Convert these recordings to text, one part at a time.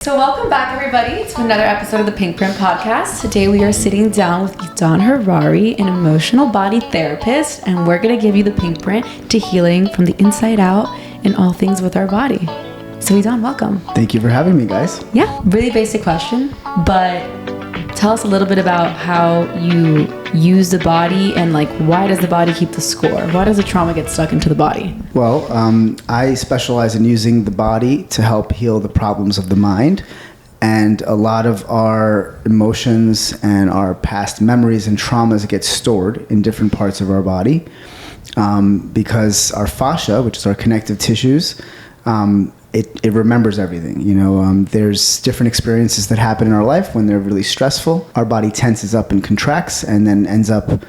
So welcome back, everybody, to another episode of the Pinkprint podcast. Today we are sitting down with Edan Harrari, an emotional body therapist, and we're going to give you the Pinkprint to healing from the inside out and all things with our body. So Edan, welcome. Thank you for having me, guys. Yeah, really basic question, but tell us a little bit about how you use the body and why does the body keep the score? Why does the trauma get stuck into the body? Well, I specialize in using the body to help heal the problems of the mind. And a lot of our emotions and our past memories and traumas get stored in different parts of our body because our fascia, which is our connective tissues, it remembers everything. There's different experiences that happen in our life when they're really stressful. Our body tenses up and contracts and then ends up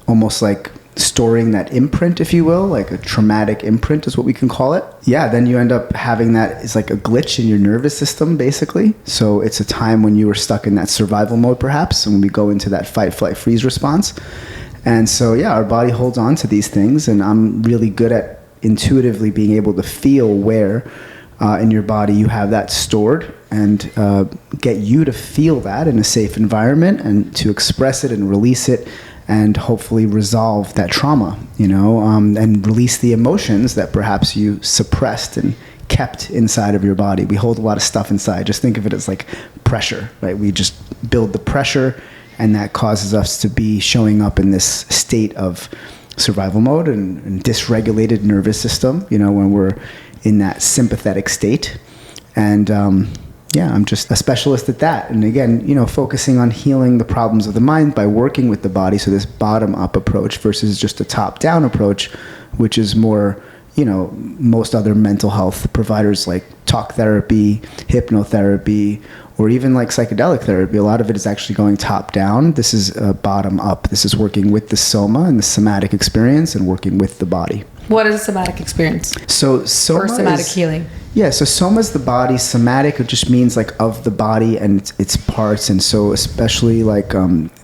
almost like storing that imprint, if you will, like a traumatic imprint is what we can call it. Yeah, then you end up having that, it's like a glitch in your nervous system, basically. So it's a time when you were stuck in that survival mode, perhaps, and we go into that fight, flight, freeze response. And so, yeah, our body holds on to these things, and I'm really good at intuitively being able to feel where in your body you have that stored and get you to feel that in a safe environment and to express it and release it and hopefully resolve that trauma, and release the emotions that perhaps you suppressed and kept inside of your body. We hold a lot of stuff inside. Just think of it as like pressure, right? We just build the pressure, and that causes us to be showing up in this state of survival mode and dysregulated nervous system, when we're in that sympathetic state. And I'm just a specialist at that. And again, focusing on healing the problems of the mind by working with the body. So this bottom-up approach versus just a top-down approach, which is more, most other mental health providers like talk therapy, hypnotherapy, or even like psychedelic therapy. A lot of it is actually going top-down. This is bottom-up. This is working with the soma and the somatic experience and working with the body. What is a somatic experience? So soma or somatic healing? Yeah, so soma is the body. Somatic, it just means of the body and its parts. And so especially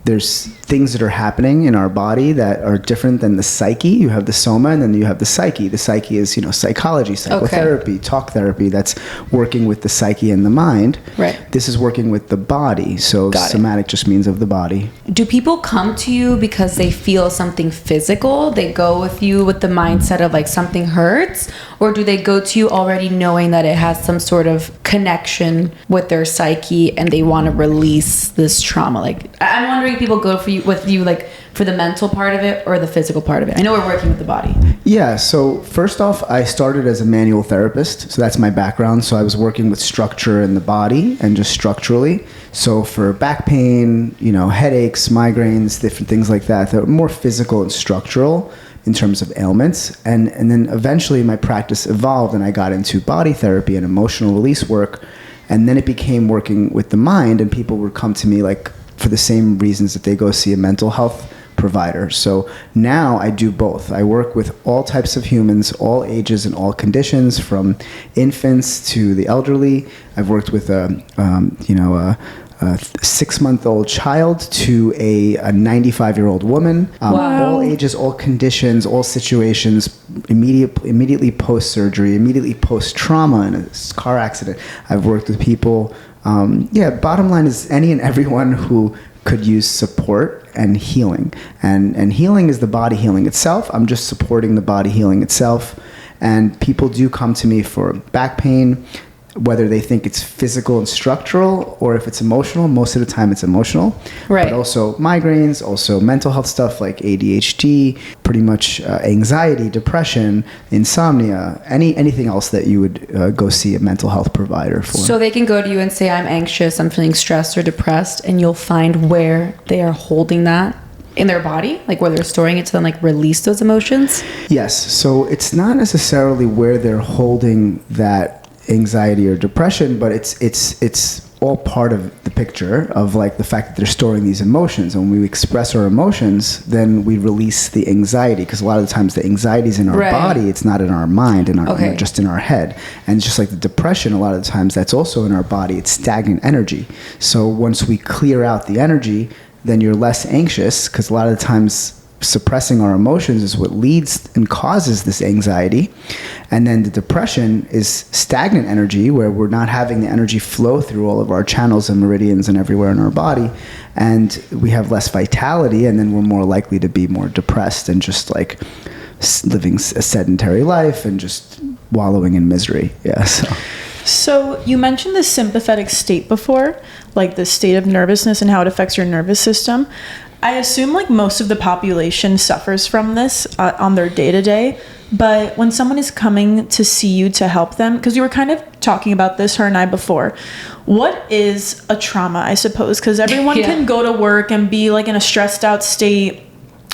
there's things that are happening in our body that are different than the psyche. You have the soma and then you have the psyche. The psyche is, psychology, psychotherapy, talk therapy. That's working with the psyche and the mind. Right. This is working with the body. So somatic just means of the body. Do people come to you because they feel something physical? They go with you with the mindset of something hurts? Or do they go to you already knowing that it has some sort of connection with their psyche and they want to release this trauma? I'm wondering if people go with you for the mental part of it or the physical part of it. I know we're working with the body. Yeah, so first off, I started as a manual therapist. So that's my background. So I was working with structure in the body and just structurally. So for back pain, headaches, migraines, different things like that are more physical and structural in terms of ailments. And then eventually my practice evolved and I got into body therapy and emotional release work. And then it became working with the mind, and people would come to me for the same reasons that they go see a mental health provider. So now I do both. I work with all types of humans, all ages and all conditions, from infants to the elderly. I've worked with a 6-month-old child to a 95-year-old woman. Wow. All ages, all conditions, all situations, immediately post-surgery, immediately post-trauma in a car accident. I've worked with people. Bottom line is any and everyone who could use support and healing. And healing is the body healing itself. I'm just supporting the body healing itself. And people do come to me for back pain, whether they think it's physical and structural or if it's emotional. Most of the time it's emotional. Right. But also migraines, also mental health stuff like ADHD, pretty much anxiety, depression, insomnia, anything else that you would go see a mental health provider for. So they can go to you and say, I'm anxious, I'm feeling stressed or depressed, and you'll find where they are holding that in their body, where they're storing it to then release those emotions? Yes. So it's not necessarily where they're holding that anxiety or depression, but it's all part of the picture of the fact that they're storing these emotions. And when we express our emotions, then we release the anxiety, because a lot of the times the anxiety is in our body. It's not in our mind, just in our head. And just like the depression, a lot of the times that's also in our body. It's stagnant energy. So once we clear out the energy, then you're less anxious, because a lot of the times suppressing our emotions is what leads and causes this anxiety. And then the depression is stagnant energy, where we're not having the energy flow through all of our channels and meridians and everywhere in our body. And we have less vitality, and then we're more likely to be more depressed and just like living a sedentary life and just wallowing in misery. Yeah. So you mentioned the sympathetic state before, like the state of nervousness and how it affects your nervous system. I assume like most of the population suffers from this on their day-to-day, but when someone is coming to see you to help them, because you were kind of talking about this, her and I, before, what is a trauma, I suppose? Because everyone can go to work and be like in a stressed out state,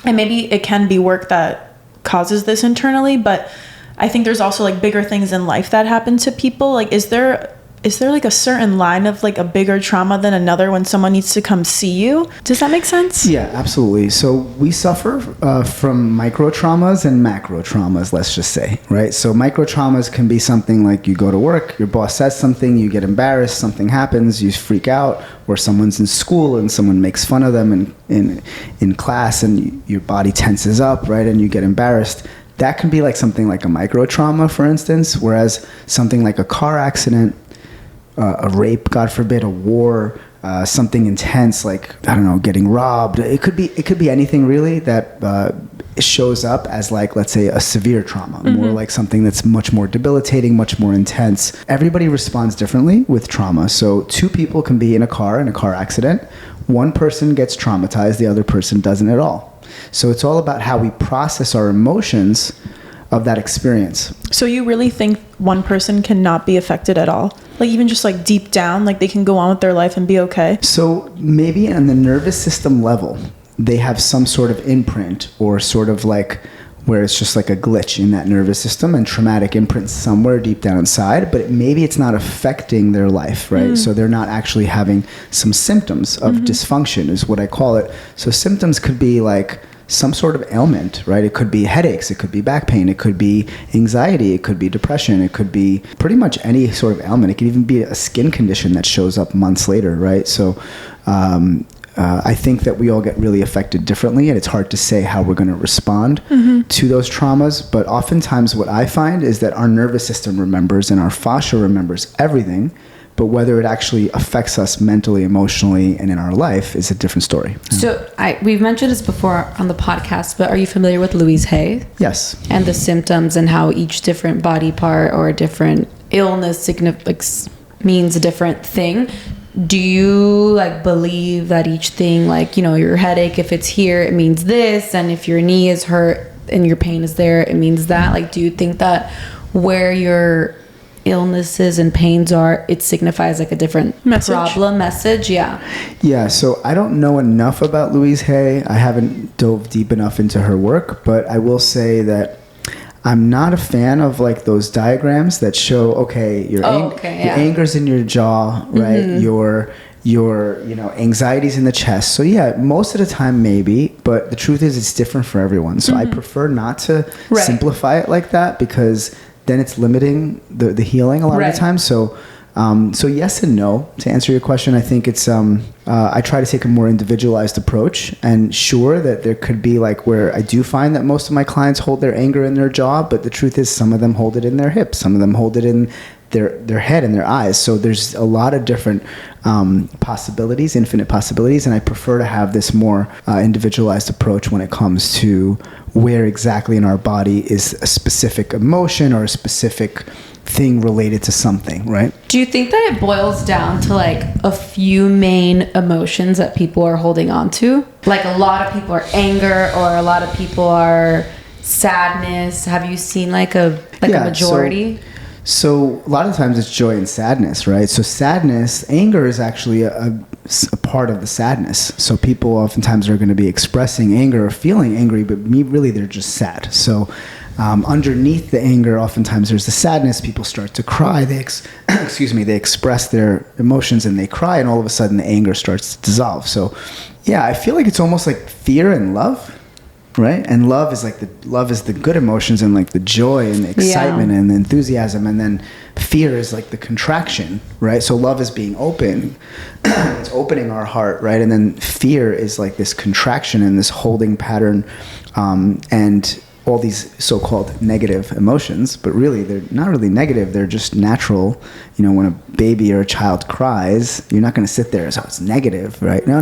and maybe it can be work that causes this internally, but I think there's also like bigger things in life that happen to people. Like, is there like a certain line of like a bigger trauma than another when someone needs to come see you? Does that make sense? Yeah, absolutely. So we suffer from micro traumas and macro traumas, let's just say, right? So micro traumas can be something like you go to work, your boss says something, you get embarrassed, something happens, you freak out, or someone's in school and someone makes fun of them in class, and your body tenses up, right? And you get embarrassed. That can be like something like a micro trauma, for instance, whereas something like a car accident, a rape, God forbid, a war, something intense like, I don't know, getting robbed. It could be anything really that shows up as like, let's say, a severe trauma, more like something that's much more debilitating, much more intense. Everybody responds differently with trauma. So two people can be in a car accident. One person gets traumatized, the other person doesn't at all. So it's all about how we process our emotions of that experience. So you really think one person cannot be affected at all? Like even just like deep down, like they can go on with their life and be okay? So maybe on the nervous system level, they have some sort of imprint, or sort of like where it's just like a glitch in that nervous system and traumatic imprints somewhere deep down inside, but maybe it's not affecting their life, right? So they're not actually having some symptoms of dysfunction, is what I call it. So symptoms could be like some sort of ailment, right? It could be headaches, it could be back pain, it could be anxiety, it could be depression, it could be pretty much any sort of ailment. It could even be a skin condition that shows up months later, right? So I think that we all get really affected differently, and it's hard to say how we're going to respond to those traumas. But oftentimes what I find is that our nervous system remembers and our fascia remembers everything, but whether it actually affects us mentally, emotionally, and in our life is a different story. So we've mentioned this before on the podcast, but are you familiar with Louise Hay? Yes. And the symptoms and how each different body part or a different illness means a different thing. Do you like believe that each thing, like, you know, your headache, if it's here, it means this, and if your knee is hurt and your pain is there, it means that? Like, do you think that where your illnesses and pains are, it signifies like a different message? Yeah, so I don't know enough about Louise Hay. I haven't dove deep enough into her work, but I will say that I'm not a fan of like those diagrams that show, okay, your anger's in your jaw, right? Your anxiety's in the chest. So yeah, most of the time maybe, but the truth is it's different for everyone. So I prefer not to simplify it like that, because then it's limiting the healing a lot of the time. So yes and no. To answer your question, I think it's I try to take a more individualized approach, and sure that there could be like where I do find that most of my clients hold their anger in their jaw, but the truth is some of them hold it in their hips, some of them hold it in their head and their eyes. So there's a lot of different possibilities, infinite possibilities, and I prefer to have this more individualized approach when it comes to where exactly in our body is a specific emotion or a specific thing related to something, right? Do you think that it boils down to like a few main emotions that people are holding on to? Like a lot of people are anger, or a lot of people are sadness. Have you seen like a majority? So a lot of times it's joy and sadness, right? So anger is actually a part of the sadness. So people oftentimes are going to be expressing anger or feeling angry, but really they're just sad. So underneath the anger, oftentimes there's the sadness. People start to cry. They express their emotions and they cry, and all of a sudden the anger starts to dissolve. So yeah, I feel like it's almost like fear and love. Right? And love is the good emotions and like the joy and the excitement and the enthusiasm, and then fear is like the contraction, right? So love is being open. It's opening our heart, right? And then fear is like this contraction and this holding pattern. And all these so-called negative emotions, but really they're not really negative. They're just natural. You know, when a baby or a child cries, you're not going to sit there as, oh, it's negative, right? No,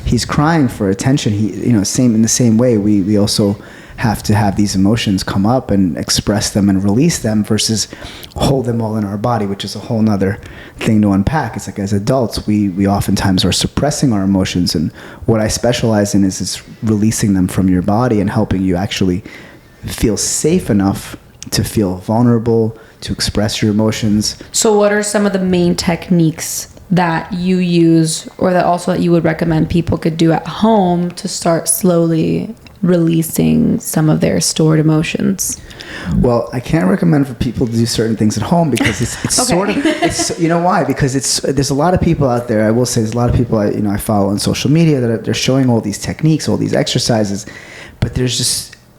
he's crying for attention. In the same way, we also have to have these emotions come up and express them and release them versus hold them all in our body, which is a whole nother thing to unpack. It's like, as adults, we oftentimes are suppressing our emotions, and what I specialize in is releasing them from your body and helping you actually feel safe enough to feel vulnerable, to express your emotions. So what are some of the main techniques that you use, or that you would recommend people could do at home to start slowly releasing some of their stored emotions? Well, I can't recommend for people to do certain things at home because it's Okay. you know why? Because there's a lot of people out there. I will say there's a lot of people I follow on social media that they're showing all these techniques, all these exercises, but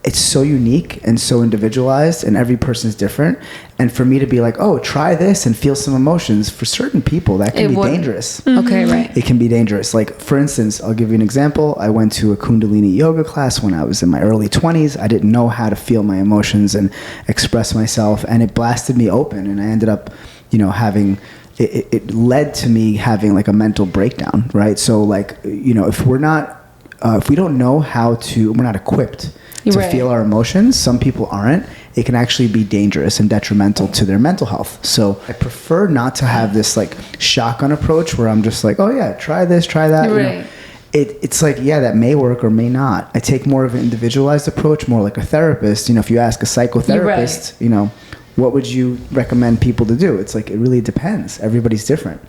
it's so unique and so individualized, and every person's different. And for me to be like, oh, try this and feel some emotions, for certain people, that can be dangerous. Mm-hmm. Okay, right. It can be dangerous. Like, for instance, I'll give you an example. I went to a Kundalini yoga class when I was in my early 20s. I didn't know how to feel my emotions and express myself, and it blasted me open. And I ended up, having... It led to me having like a mental breakdown, right? So like, if we don't know how to, we're not equipped to feel our emotions. Some people aren't. It can actually be dangerous and detrimental to their mental health. So I prefer not to have this like shotgun approach where I'm just like, oh yeah, try this, try that. Right. It's like, yeah, that may work or may not. I take more of an individualized approach, more like a therapist. If you ask a psychotherapist, what would you recommend people to do? It's like, it really depends. Everybody's different.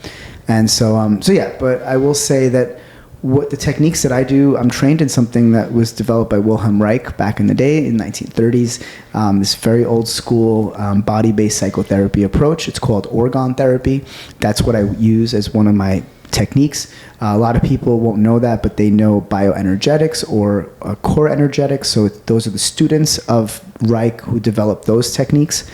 And so yeah, but I will say that what the techniques that I do, I'm trained in something that was developed by Wilhelm Reich back in the day in the 1930s. This very old school body-based psychotherapy approach. It's called orgone therapy. That's what I use as one of my techniques. A lot of people won't know that, but they know bioenergetics or core energetics. So those are the students of Reich who developed those techniques.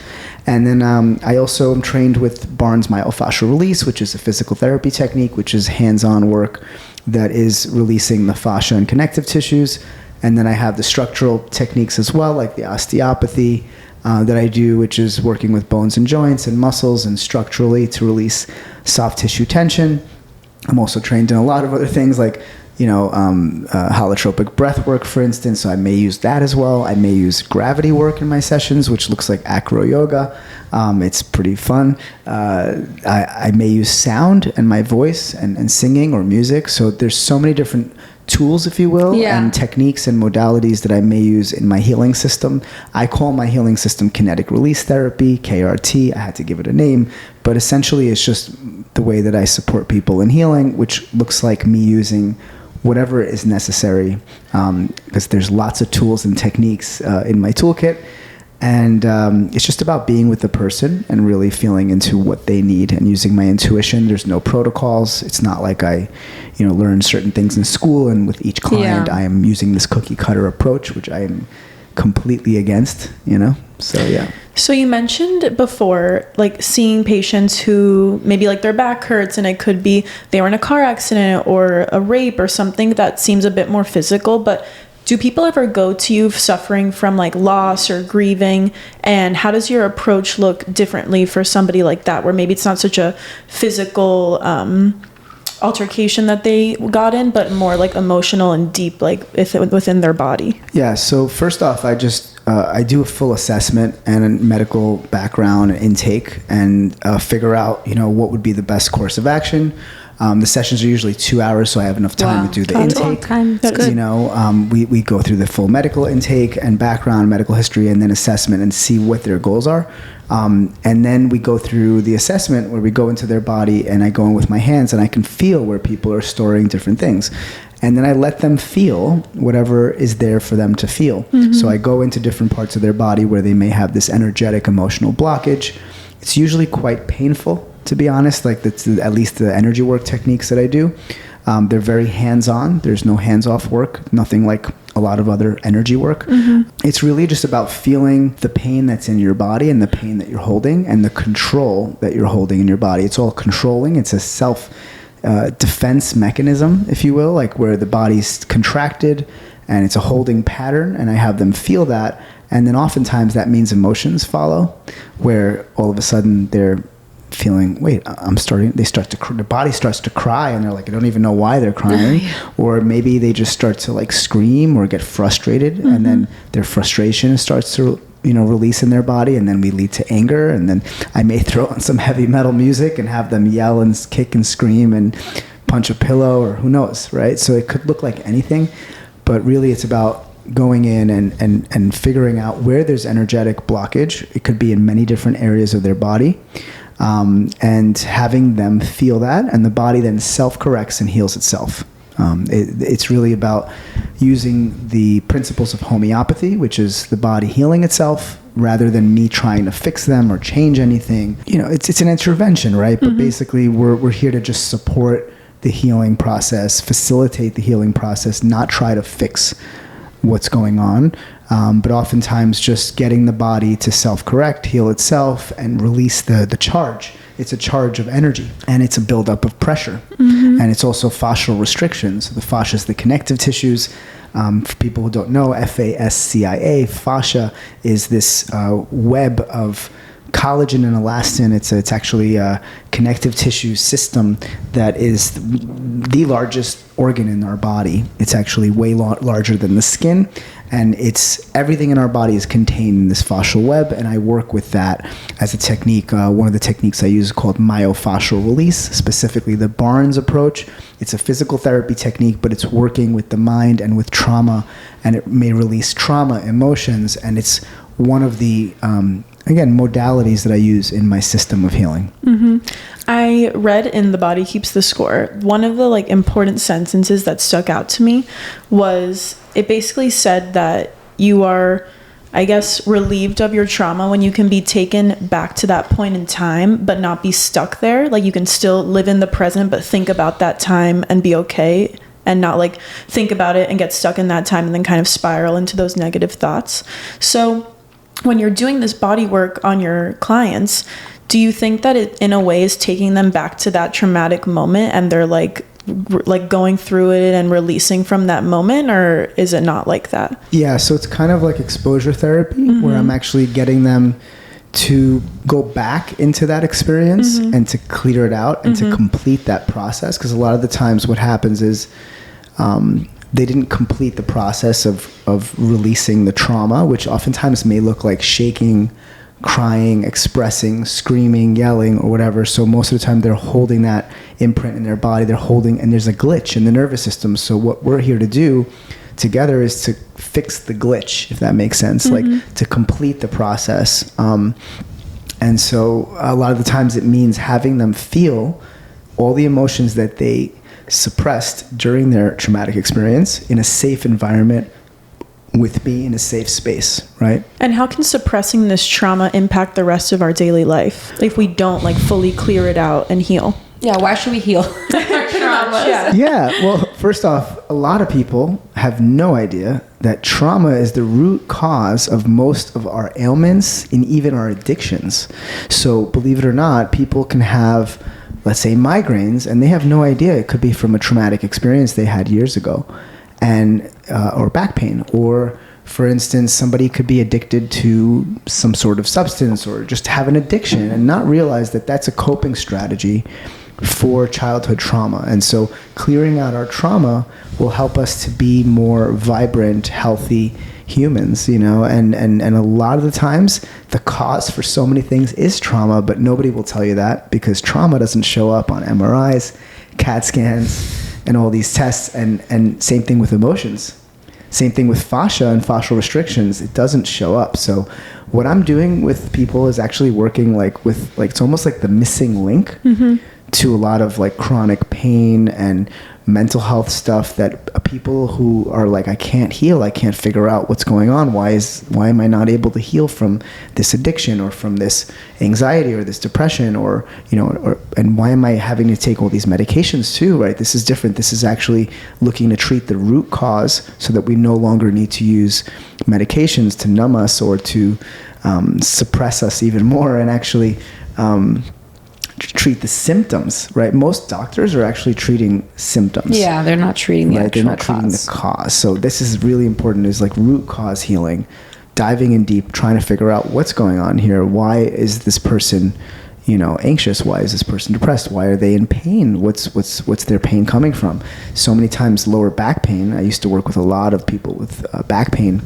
And then I also am trained with Barnes myofascial release, which is a physical therapy technique, which is hands-on work that is releasing the fascia and connective tissues. And then I have the structural techniques as well, like the osteopathy that I do, which is working with bones and joints and muscles and structurally to release soft tissue tension. I'm also trained in a lot of other things like, holotropic breath work, for instance. So I may use that as well. I may use gravity work in my sessions, which looks like acro yoga. It's pretty fun. I may use sound and my voice and singing or music. So there's so many different tools, if you will, and techniques and modalities that I may use in my healing system. I call my healing system kinetic release therapy, KRT. I had to give it a name, but essentially it's just the way that I support people in healing, which looks like me using whatever is necessary, because there's lots of tools and techniques in my toolkit. And it's just about being with the person and really feeling into what they need and using my intuition. There's no protocols. It's not like I, learn certain things in school, and with each client I am using this cookie cutter approach, which I am completely against, So yeah. So you mentioned before, like seeing patients who maybe like their back hurts, and it could be they were in a car accident or a rape or something that seems a bit more physical, but do people ever go to you suffering from like loss or grieving? And how does your approach look differently for somebody like that, where maybe it's not such a physical altercation that they got in, but more like emotional and deep, like within their body? Yeah. So first off, I do a full assessment and a medical background and intake, and figure out, what would be the best course of action. The sessions are usually 2 hours, so I have enough time to do the intake. That's good. We go through the full medical intake and background, medical history, and then assessment, and see what their goals are. And then we go through the assessment where we go into their body, and I go in with my hands, and I can feel where people are storing different things. And then I let them feel whatever is there for them to feel. Mm-hmm. So I go into different parts of their body where they may have this energetic, emotional blockage. It's usually quite painful, to be honest, like that's at least the energy work techniques that I do. They're very hands-on. There's no hands-off work, nothing like a lot of other energy work. Mm-hmm. It's really just about feeling the pain that's in your body and the pain that you're holding and the control that you're holding in your body. It's all controlling. It's a self-defense mechanism, if you will, like where the body's contracted and it's a holding pattern, and I have them feel that. And then oftentimes that means emotions follow, where all of a sudden they're feeling, wait, their body starts to cry, and they're like, I don't even know why they're crying. Or maybe they just start to like scream or get frustrated, and then their frustration starts to release in their body, and then we lead to anger, and then I may throw on some heavy metal music and have them yell and kick and scream and punch a pillow, or who knows, right? So it could look like anything, but really it's about going in and figuring out where there's energetic blockage. It could be in many different areas of their body, and having them feel that, and the body then self-corrects and heals itself. It's really about using the principles of homeopathy, which is the body healing itself, rather than me trying to fix them or change anything. It's an intervention, right? But basically we're here to just support the healing process, facilitate the healing process, not try to fix what's going on. But oftentimes just getting the body to self-correct, heal itself, and release the charge. It's a charge of energy, and it's a buildup of pressure. And it's also fascial restrictions. The fascia is the connective tissues. For people who don't know, fascia, fascia is this web of collagen and elastin. It's actually a connective tissue system that is the largest organ in our body. It's actually way larger than the skin, and everything in our body is contained in this fascial web, and I work with that as a technique. One of the techniques I use is called myofascial release, specifically the Barnes approach. It's a physical therapy technique, but it's working with the mind and with trauma, and it may release trauma, emotions, and it's one of the modalities that I use in my system of healing. I read in The Body Keeps the Score, one of the important sentences that stuck out to me was, it basically said that you are, I guess, relieved of your trauma when you can be taken back to that point in time, but not be stuck there. Like, you can still live in the present, but think about that time and be okay, and not think about it and get stuck in that time and then kind of spiral into those negative thoughts. So when you're doing this body work on your clients, do you think that it in a way is taking them back to that traumatic moment, and they're like going through it and releasing from that moment, or is it not like that? Yeah, so it's kind of like exposure therapy, where I'm actually getting them to go back into that experience and to clear it out and to complete that process. Because a lot of the times what happens is they didn't complete the process of releasing the trauma, which oftentimes may look like shaking, crying, expressing, screaming, yelling, or whatever. So most of the time they're holding that imprint in their body, and there's a glitch in the nervous system. So what we're here to do together is to fix the glitch, if that makes sense, to complete the process. And so a lot of the times it means having them feel all the emotions that they suppressed during their traumatic experience in a safe environment with me, in a safe space, right? And how can suppressing this trauma impact the rest of our daily life if we don't fully clear it out and heal? Yeah, why should we heal? Traumas. Yeah, well, first off, a lot of people have no idea that trauma is the root cause of most of our ailments and even our addictions. So believe it or not, people can have, let's say, migraines, and they have no idea it could be from a traumatic experience they had years ago, and or back pain, or for instance, somebody could be addicted to some sort of substance or just have an addiction and not realize that that's a coping strategy for childhood trauma. And so clearing out our trauma will help us to be more vibrant, healthy humans, and a lot of the times the cause for so many things is trauma, but nobody will tell you that, because trauma doesn't show up on MRIs, CAT scans, and all these tests. And same thing with emotions, same thing with fascia and fascial restrictions. It doesn't show up. So what I'm doing with people is actually working with it's almost like the missing link to a lot of chronic pain and mental health stuff that people who are I can't heal, I can't figure out what's going on. Why am I not able to heal from this addiction or from this anxiety or this depression and why am I having to take all these medications too, right? This is different. This is actually looking to treat the root cause so that we no longer need to use medications to numb us or to suppress us even more, and actually treat the symptoms, right? Most doctors are actually treating symptoms. Yeah, they're not treating the actual They're not treating the cause. So this is really important, is root cause healing diving in deep, trying to figure out what's going on here. Why is this person, anxious? Why is this person depressed? Why are they in pain? What's their pain coming from? So many times lower back pain. I used to work with a lot of people with back pain.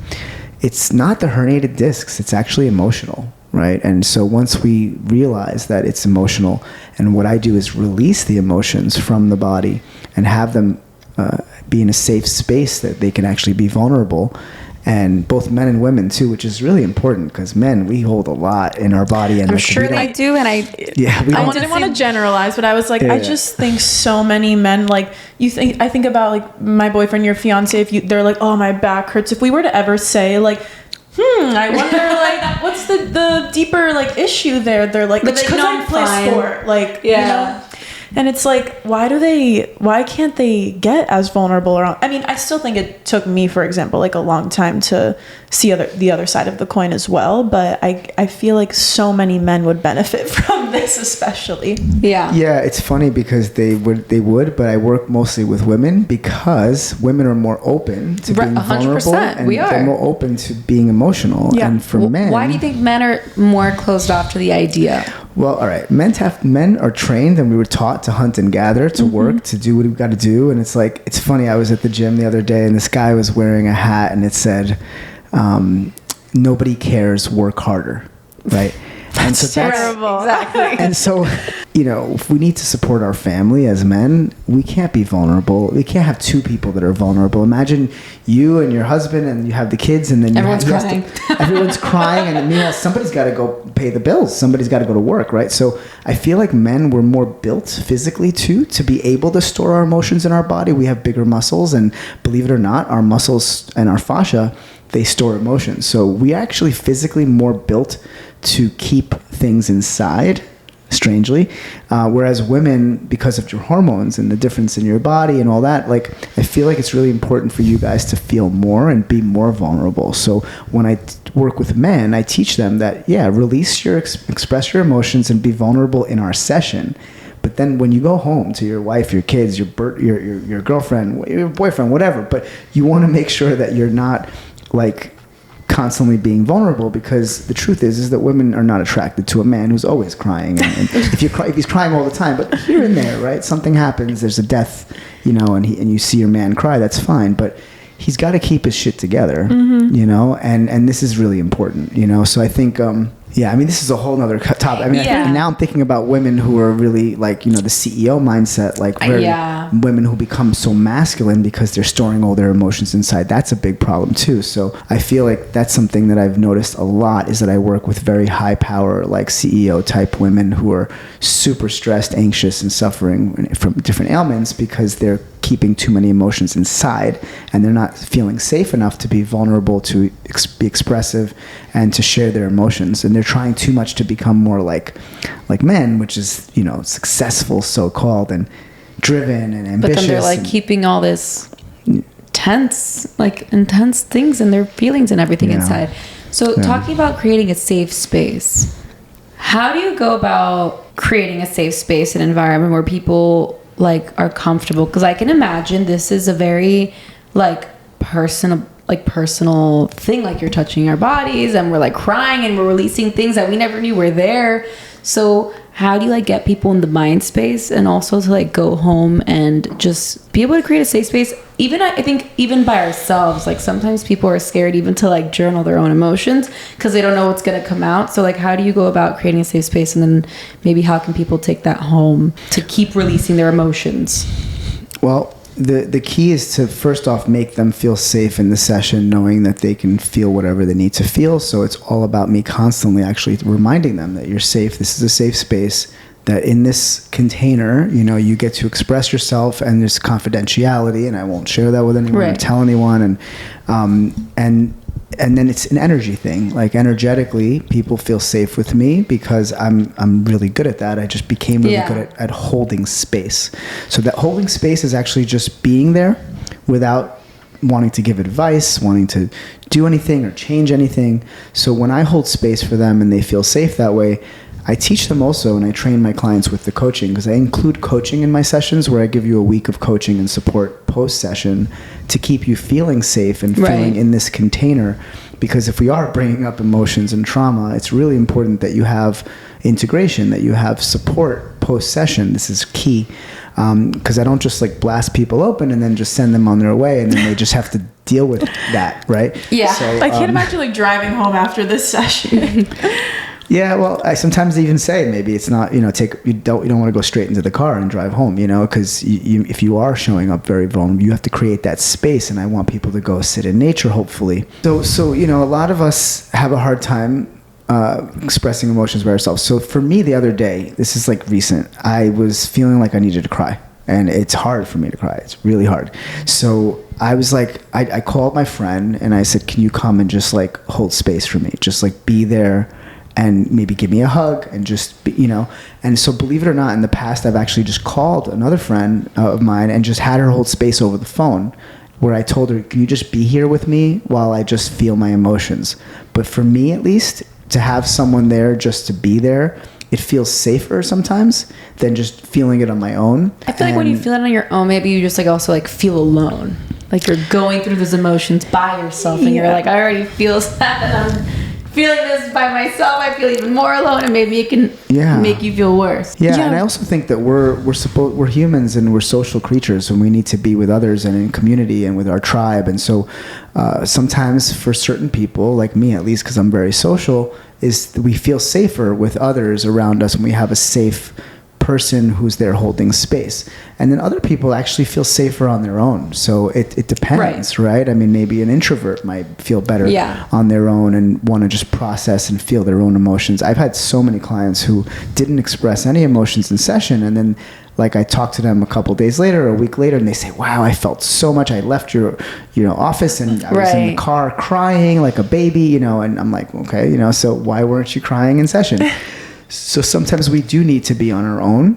It's not the herniated discs. It's actually emotional, right? And so once we realize that it's emotional, and what I do is release the emotions from the body and have them be in a safe space that they can actually be vulnerable. And both men and women too, which is really important because men, we hold a lot in our body. And I'm sure they do. And I didn't want to generalize, but I was like, I just think so many men, like I think about like my boyfriend, your fiance, they're like, oh, my back hurts. If we were to ever say like, I wonder like, what's the deeper like issue there? They're like, because I play sport, like, And it's like, why can't they get as vulnerable around? I mean, I still think it took me, for example, like a long time to see the other side of the coin as well. But I feel like so many men would benefit from this, especially. Yeah. Yeah, it's funny because they would, but I work mostly with women because women are more open to being 100%, vulnerable. And they're more open to being emotional. Yeah. And for men. Why do you think men are more closed off to the idea? Well, all right. Men are trained and we were taught to hunt and gather, to work, to do what we've got to do. And it's funny. I was at the gym the other day and this guy was wearing a hat and it said, nobody cares, work harder. Right. And so that's terrible. Exactly. And so, if we need to support our family as men, we can't be vulnerable. We can't have two people that are vulnerable. Imagine you and your husband and you have the kids and then everyone's crying. Everyone's crying and meanwhile somebody's got to go pay the bills. Somebody's got to go to work, right? So I feel like men were more built physically too to be able to store our emotions in our body. We have bigger muscles and believe it or not, our muscles and our fascia, they store emotions. So we actually physically more built to keep things inside, strangely, whereas women, because of your hormones and the difference in your body and all that, like I feel like it's really important for you guys to feel more and be more vulnerable. So when I work with men, I teach them that release express your emotions and be vulnerable in our session. But then when you go home to your wife, your kids, your girlfriend, your boyfriend, whatever, but you want to make sure that you're not like constantly being vulnerable, because the truth is that women are not attracted to a man who's always crying. And if he's crying all the time, but here and there, right? Something happens, there's a death, and you see your man cry, that's fine. But he's got to keep his shit together, and this is really important, So I think, this is a whole nother topic. I mean, I think now I'm thinking about women who are really like, the CEO mindset, like women who become so masculine because they're storing all their emotions inside. That's a big problem too. So I feel like that's something that I've noticed a lot, is that I work with very high power, like CEO type women who are super stressed, anxious, and suffering from different ailments because they're keeping too many emotions inside and they're not feeling safe enough to be vulnerable, to be expressive and to share their emotions. And they're trying too much to become more like men, which is, successful, so-called, and driven and ambitious. But then they're like keeping all this intense things and their feelings and everything inside. So talking about creating a safe space, how do you go about creating a safe space, an environment where people are comfortable? Because I can imagine this is a very personal thing, like you're touching our bodies and we're crying and we're releasing things that we never knew were there. So how do you get people in the mind space and also to go home and just be able to create a safe space? Even I think even by ourselves, sometimes people are scared even to journal their own emotions because they don't know what's going to come out. So how do you go about creating a safe space, and then maybe how can people take that home to keep releasing their emotions? Well, the key is to first off make them feel safe in the session, knowing that they can feel whatever they need to feel. So it's all about me constantly actually reminding them that you're safe. This is a safe space, that in this container, you get to express yourself, and there's confidentiality, and I won't share that with anyone or tell anyone. And then it's an energy thing. Energetically, people feel safe with me because I'm really good at that. I just became really good at holding space. So that holding space is actually just being there without wanting to give advice, wanting to do anything or change anything. So when I hold space for them and they feel safe that way, I teach them also, and I train my clients with the coaching, because I include coaching in my sessions where I give you a week of coaching and support post-session to keep you feeling safe and feeling in this container. Because if we are bringing up emotions and trauma, it's really important that you have integration, that you have support post-session. This is key. Because I don't just like blast people open and then just send them on their way and then they just have to deal with that, right? Yeah. So, I can't imagine like driving home after this session. Yeah, well, I sometimes even say maybe it's not, you don't want to go straight into the car and drive home, because if you are showing up very vulnerable, you have to create that space, and I want people to go sit in nature, hopefully. So a lot of us have a hard time expressing emotions by ourselves. So for me, the other day, this is like recent, I was feeling like I needed to cry, and it's hard for me to cry. It's really hard. So I was like, I called my friend and I said, can you come and just like hold space for me? Just like be there and maybe give me a hug and just be, and so believe it or not, in the past, I've actually just called another friend of mine and just had her hold space over the phone, where I told her, can you just be here with me while I just feel my emotions? But for me, at least, to have someone there just to be there, it feels safer sometimes than just feeling it on my own. I feel like when you feel it on your own, maybe you just like also like feel alone. Like you're going through those emotions by yourself and you're like, I already feel sad and I'm feeling this by myself. I feel even more alone, and maybe it can make you feel worse. Yeah, and I also think that we're humans and we're social creatures, and we need to be with others and in community and with our tribe. And so sometimes for certain people, like me at least, because I'm very social, is we feel safer with others around us, and we have a safe person who's there holding space. And then other people actually feel safer on their own. So it depends, right? I mean, maybe an introvert might feel better on their own and want to just process and feel their own emotions. I've had so many clients who didn't express any emotions in session, and then like I talked to them a couple days later, a week later, and they say, wow, I felt so much. I left your office and I was in the car crying like a baby, and I'm like, okay, so why weren't you crying in session? So sometimes we do need to be on our own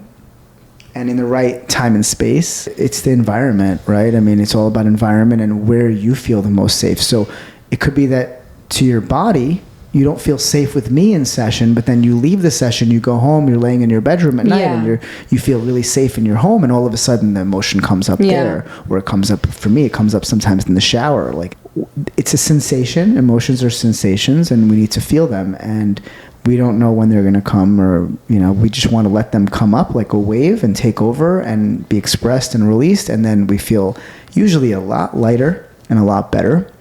and in the right time and space. It's the environment, right? I mean, it's all about environment and where you feel the most safe. So it could be that to your body, you don't feel safe with me in session, but then you leave the session, you go home, you're laying in your bedroom at night and you feel really safe in your home, and all of a sudden the emotion comes up there, or it comes up, for me, it comes up sometimes in the shower. Like, it's a sensation. Emotions are sensations, and we need to feel them, and we don't know when they're going to come, or, we just want to let them come up like a wave and take over and be expressed and released. And then we feel usually a lot lighter and a lot better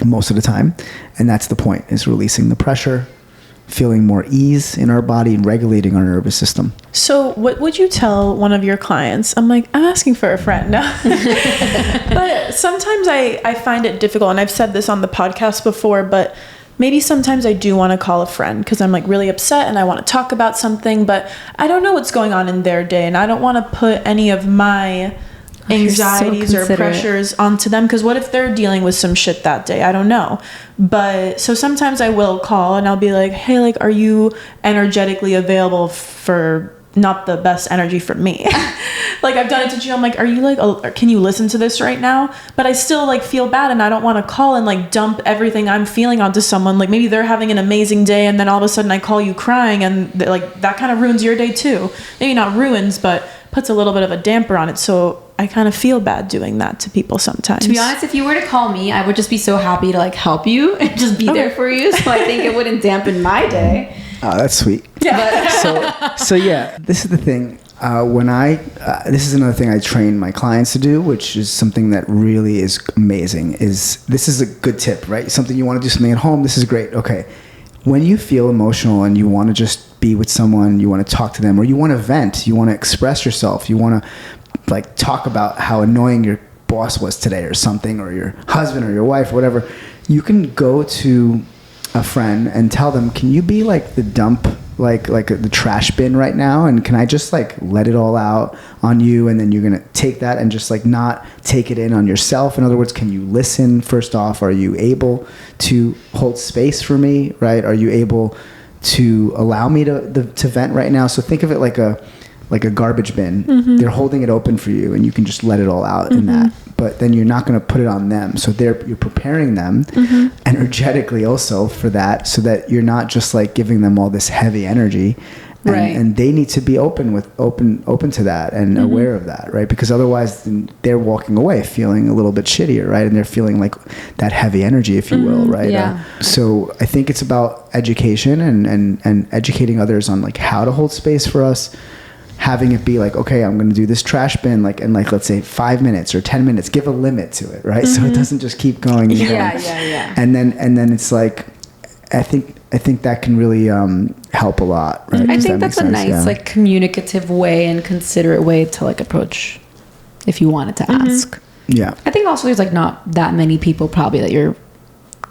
most of the time. And that's the point, is releasing the pressure, feeling more ease in our body, and regulating our nervous system. So what would you tell one of your clients? I'm asking for a friend now. But sometimes I find it difficult, and I've said this on the podcast before, but maybe sometimes I do want to call a friend because I'm really upset and I want to talk about something, but I don't know what's going on in their day, and I don't want to put any of my anxieties or pressures onto them, because what if they're dealing with some shit that day? I don't know. But so sometimes I will call and I'll be like, hey, are you energetically available for not the best energy for me? I've done it to you. I'm are you can you listen to this right now? But I still feel bad, and I don't want to call and dump everything I'm feeling onto someone. Maybe they're having an amazing day, and then all of a sudden I call you crying, and that kind of ruins your day too. Maybe not ruins, but puts a little bit of a damper on it. So I kind of feel bad doing that to people sometimes. To be honest, if you were to call me, I would just be so happy to like help you and just be there for you. So I think it wouldn't dampen my day. Oh, that's sweet. Yeah. So yeah, this is the thing. This is another thing I train my clients to do, which is something that really is amazing. This is a good tip, right? Something you want to do something at home. This is great. Okay. When you feel emotional and you want to just be with someone, you want to talk to them, or you want to vent, you want to express yourself, you want to talk about how annoying your boss was today or something, or your husband or your wife or whatever, you can go to a friend and tell them, can you be the dump, the trash bin right now, and can I just let it all out on you, and then you're gonna take that and just not take it in on yourself. In other words, can you listen? First off, are you able to hold space for me, right? Are you able to allow me to vent right now? So think of it like a garbage bin. Mm-hmm. They're holding it open for you, and you can just let it all out in that. But then you're not going to put it on them. So you're preparing them energetically also for that, so that you're not just giving them all this heavy energy. Right. And they need to be open to that and aware of that, right? Because otherwise they're walking away feeling a little bit shittier, right? And they're feeling like that heavy energy, if you will, right? Yeah. So I think it's about education and educating others on like how to hold space for us, having it be like, okay, I'm going to do this trash bin like in like, let's say 5 minutes or 10 minutes, give a limit to it, right? So it doesn't just keep going. And Yeah. And then it's like, I think that can really help a lot, right? I Does think that that's a make sense? nice, like, communicative way and considerate way to, like, approach if you wanted to ask. Yeah. I think also there's, like, not that many people probably that you're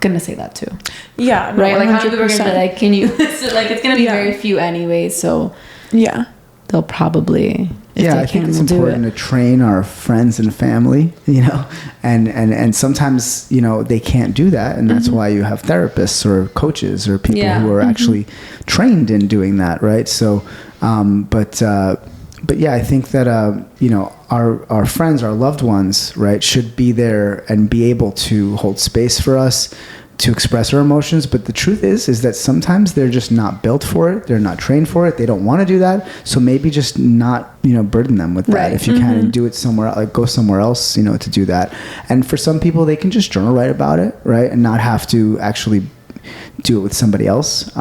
gonna say that to. Yeah. No, Right? Like, how many people are gonna be like, can you... So, like, it's gonna be Yeah. very few anyway, so... Yeah. They'll probably... Yeah, I think it's important to train our friends and family, you know, and sometimes, you know, they can't do that. And that's why you have therapists or coaches or people who are actually trained in doing that. Right. So, but yeah, I think that, you know, our friends, our loved ones, right, should be there and be able to hold space for us, to express our emotions. But the truth is that sometimes they're just not built for it. They're not trained for it. They don't want to do that. So maybe just not, you know, burden them with that. Right. If you can, and do it somewhere, like go somewhere else, you know, to do that. And for some people, they can just journal write about it, right? And not have to actually do it with somebody else.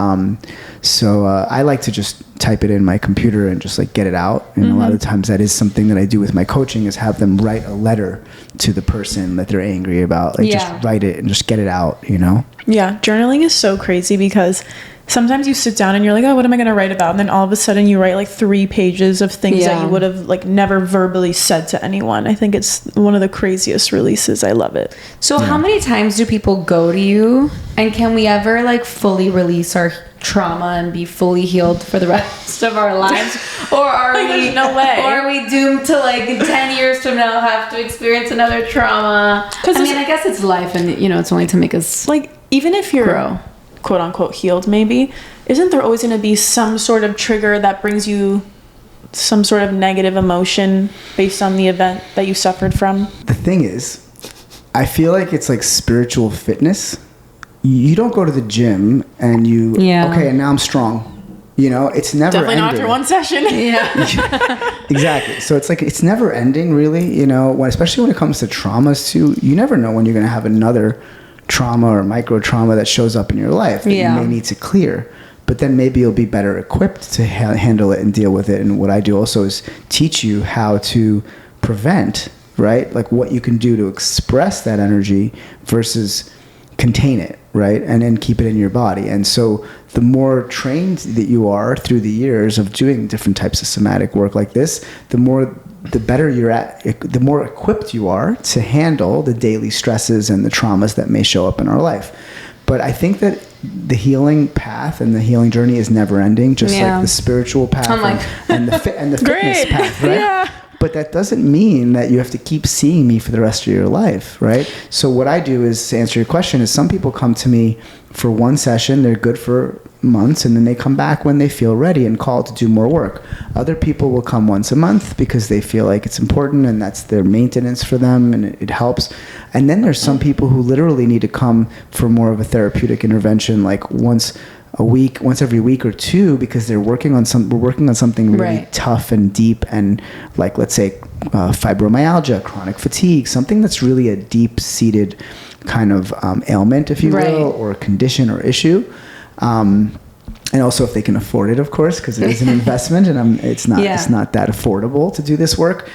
So I like to just type it in my computer and just like get it out. And a lot of times that is something that I do with my coaching, is have them write a letter to the person that they're angry about. Like just write it and just get it out, you know? Yeah. Journaling is so crazy because sometimes you sit down and you're like, oh, what am I going to write about? And then all of a sudden you write like 3 pages of things that you would have like never verbally said to anyone. I think it's one of the craziest releases. I love it. So how many times do people go to you, and can we ever like fully release our trauma and be fully healed for the rest of our lives? Or are we no way. Or are we doomed to like 10 years from now have to experience another trauma? I mean, I guess it's life, and you know, it's only to make us like, even if you're grow. quote unquote healed, maybe, isn't there always going to be some sort of trigger that brings you some sort of negative emotion based on the event that you suffered from? The thing is, I feel like it's like spiritual fitness. You don't go to the gym and you, okay, and now I'm strong. You know, it's never Definitely ending. not after one session. Yeah. Exactly. So it's like, it's never ending really, you know, especially when it comes to traumas too. You never know when you're going to have another trauma or micro trauma that shows up in your life that you may need to clear. But then maybe you'll be better equipped to handle it and deal with it. And what I do also is teach you how to prevent, right? Like what you can do to express that energy versus contain it, right? And then keep it in your body. And so the more trained that you are through the years of doing different types of somatic work like this, the better you're at, the more equipped you are to handle the daily stresses and the traumas that may show up in our life. But I think that the healing path and the healing journey is never ending, just like the spiritual path and the fitness path, right? Yeah. But that doesn't mean that you have to keep seeing me for the rest of your life, right? So what I do is, to answer your question, is some people come to me for one session, they're good for months, and then they come back when they feel ready and call to do more work. Other people will come once a month because they feel like it's important and that's their maintenance for them and it helps. And then there's some people who literally need to come for more of a therapeutic intervention, like once every week or two, because we're working on something really tough and deep, and like, let's say fibromyalgia, chronic fatigue, something that's really a deep-seated kind of ailment, if you will, or condition or issue. And also if they can afford it, of course, because it is an investment, and it's not that affordable to do this work.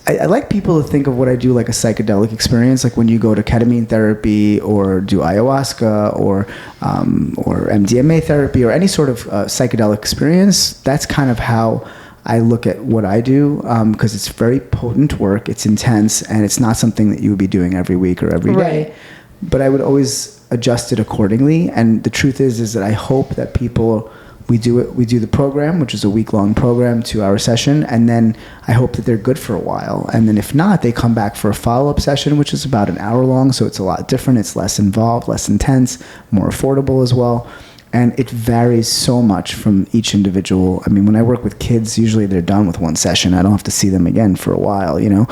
I like people to think of what I do like a psychedelic experience, like when you go to ketamine therapy or do ayahuasca or MDMA therapy or any sort of psychedelic experience. That's kind of how I look at what I do, because it's very potent work, it's intense, and it's not something that you would be doing every week or every day. But I would always adjust it accordingly. And the truth is that I hope that people... We do the program, which is a week-long program, 2-hour session, and then I hope that they're good for a while. And then if not, they come back for a follow-up session, which is about an hour long, so it's a lot different. It's less involved, less intense, more affordable as well. And it varies so much from each individual. I mean, when I work with kids, usually they're done with one session. I don't have to see them again for a while, you know.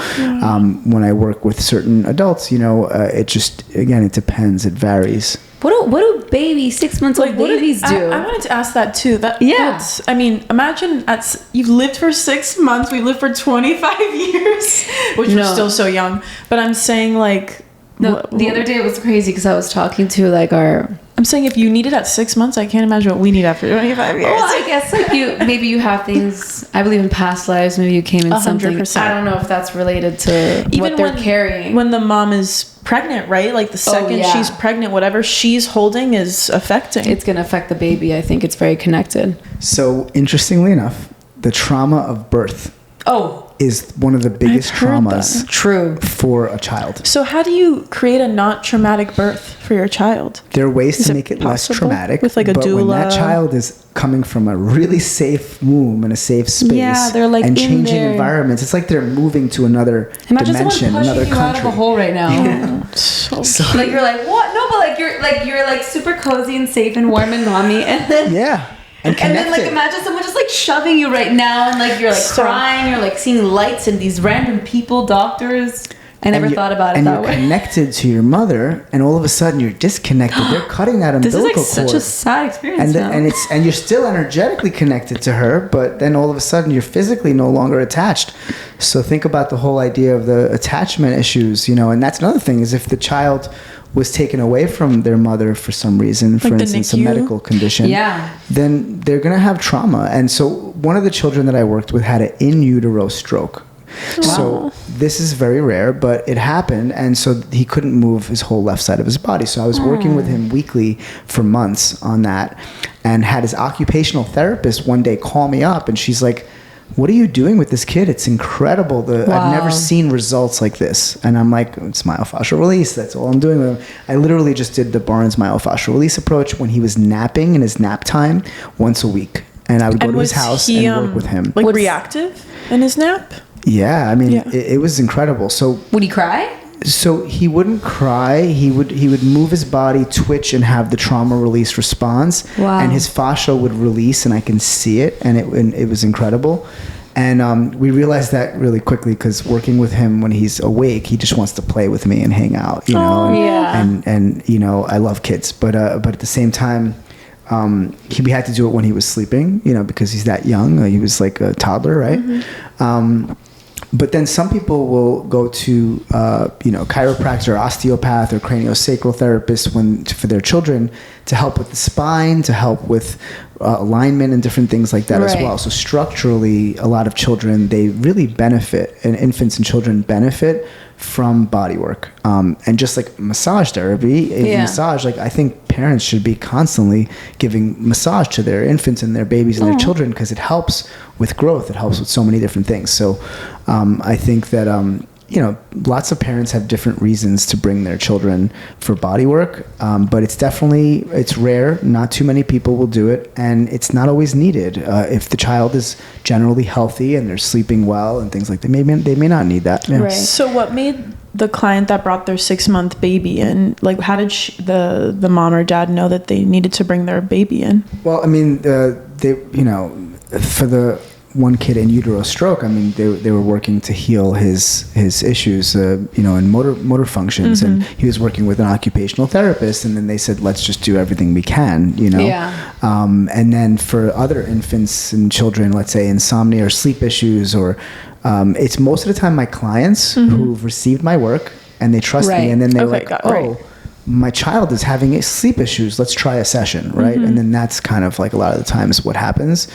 When I work with certain adults, you know, it just, again, it depends. It varies. What do babies, 6 months old babies do? I wanted to ask that too. Yeah. I mean, imagine you've lived for 6 months. We lived for 25 years, which we're still so young. But I'm saying like, no, the other day it was crazy because I was talking to like I'm saying if you need it at 6 months, I can't imagine what we need after 25 years. Well, I guess like maybe you have things. I believe in past lives. Maybe you came in 100%. something. I don't know if that's related to what they're carrying. When the mom is pregnant, right? Like the second she's pregnant, whatever she's holding is affecting. It's going to affect the baby. I think it's very connected. So interestingly enough, the trauma of birth is one of the biggest traumas for a child. So how do you create a not traumatic birth for your child? There are ways to make it less traumatic. With like a doula. When that child is coming from a really safe womb and a safe space they're like and in changing there. environments, it's like they're moving to another dimension, another country. Out of a hole right now. Yeah. So like you're like, what? No, but you're like super cozy and safe and warm and mommy, and then And then like imagine someone just like shoving you right now, and like you're like crying, you're like seeing lights and these random people, doctors. I never thought about it that way. And you're connected to your mother, and all of a sudden you're disconnected. They're cutting that umbilical cord. This is like such a sad experience. And you're still energetically connected to her, but then all of a sudden you're physically no longer attached. So think about the whole idea of the attachment issues, and that's another thing is if the child was taken away from their mother for some reason, for instance, a medical condition, then they're going to have trauma. And so one of the children that I worked with had an in utero stroke. Wow. So this is very rare, but it happened. And so he couldn't move his whole left side of his body. So I was working with him weekly for months on that, and had his occupational therapist one day call me up, and she's like, what are you doing with this kid? It's incredible. I've never seen results like this. And I'm like, it's myofascial release. That's all I'm doing with him. I literally just did the Barnes myofascial release approach when he was napping in his nap time once a week. And I would go to his house and work with him. Like reactive in his nap? Yeah. I mean, it was incredible. So would he cry? So he wouldn't cry. He would move his body, twitch, and have the trauma release response. Wow. And his fascia would release, and I can see it, and it was incredible. And we realized that really quickly because working with him when he's awake, he just wants to play with me and hang out, And I love kids, but at the same time, we had to do it when he was sleeping, because he's that young. He was like a toddler, right? Mm-hmm. But then some people will go to, chiropractor or osteopath or craniosacral therapist for their children to help with the spine, to help with alignment and different things like that as well. So structurally, a lot of children, they really benefit, and infants and children benefit from body work. And just like massage therapy, massage, like I think parents should be constantly giving massage to their infants and their babies and their children because it helps with growth. It helps with so many different things. So I think that, lots of parents have different reasons to bring their children for body work, but it's rare. Not too many people will do it, and it's not always needed. If the child is generally healthy and they're sleeping well and things like that, they may not need that. Yeah. Right. So what made the client that brought their 6-month baby in, like how did the mom or dad know that they needed to bring their baby in? Well, I mean, for the one kid in utero stroke, I mean, they were working to heal his issues, in motor functions, and he was working with an occupational therapist, and then they said, let's just do everything we can, and then for other infants and children, let's say insomnia or sleep issues, or it's most of the time my clients who've received my work and they trust me, and then they're my child is having sleep issues. Let's try a session, right? And then that's kind of like a lot of the times what happens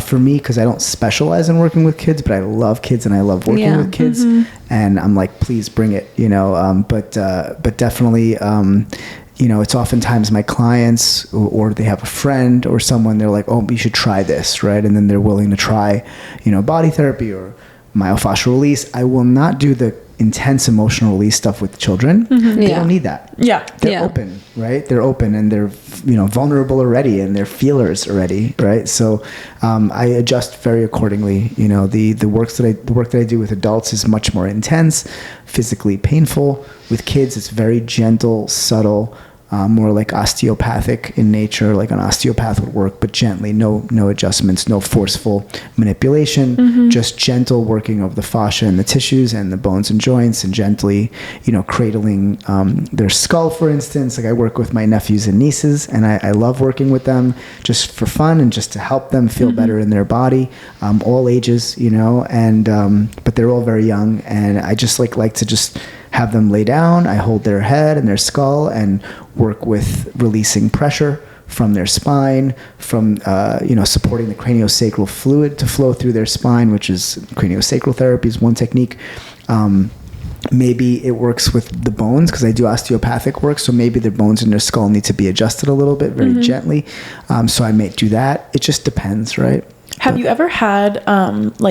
for me, because I don't specialize in working with kids, but I love kids and I love working with kids, and I'm like, please bring it, But definitely, it's oftentimes my clients or they have a friend or someone. They're like, oh, you should try this, right? And then they're willing to try, body therapy or myofascial release. I will not do the intense emotional release stuff with children. They don't need that. They're open, right? They're open and they're vulnerable already, and they're feelers already, right? So I adjust very accordingly. The work that I do with adults is much more intense, physically painful. With kids, it's very gentle, subtle, more like osteopathic in nature, like an osteopath would work, but gently, no adjustments, no forceful manipulation, just gentle working of the fascia and the tissues and the bones and joints, and gently, cradling their skull, for instance. Like I work with my nephews and nieces, and I love working with them just for fun and just to help them feel better in their body, all ages, and but they're all very young, and I just like to just have them lay down. I hold their head and their skull and work with releasing pressure from their spine, from supporting the craniosacral fluid to flow through their spine, which is craniosacral therapy is one technique. Maybe it works with the bones because I do osteopathic work, so maybe the bones in their skull need to be adjusted a little bit very gently. So I may do that. It just depends, right? Have you ever had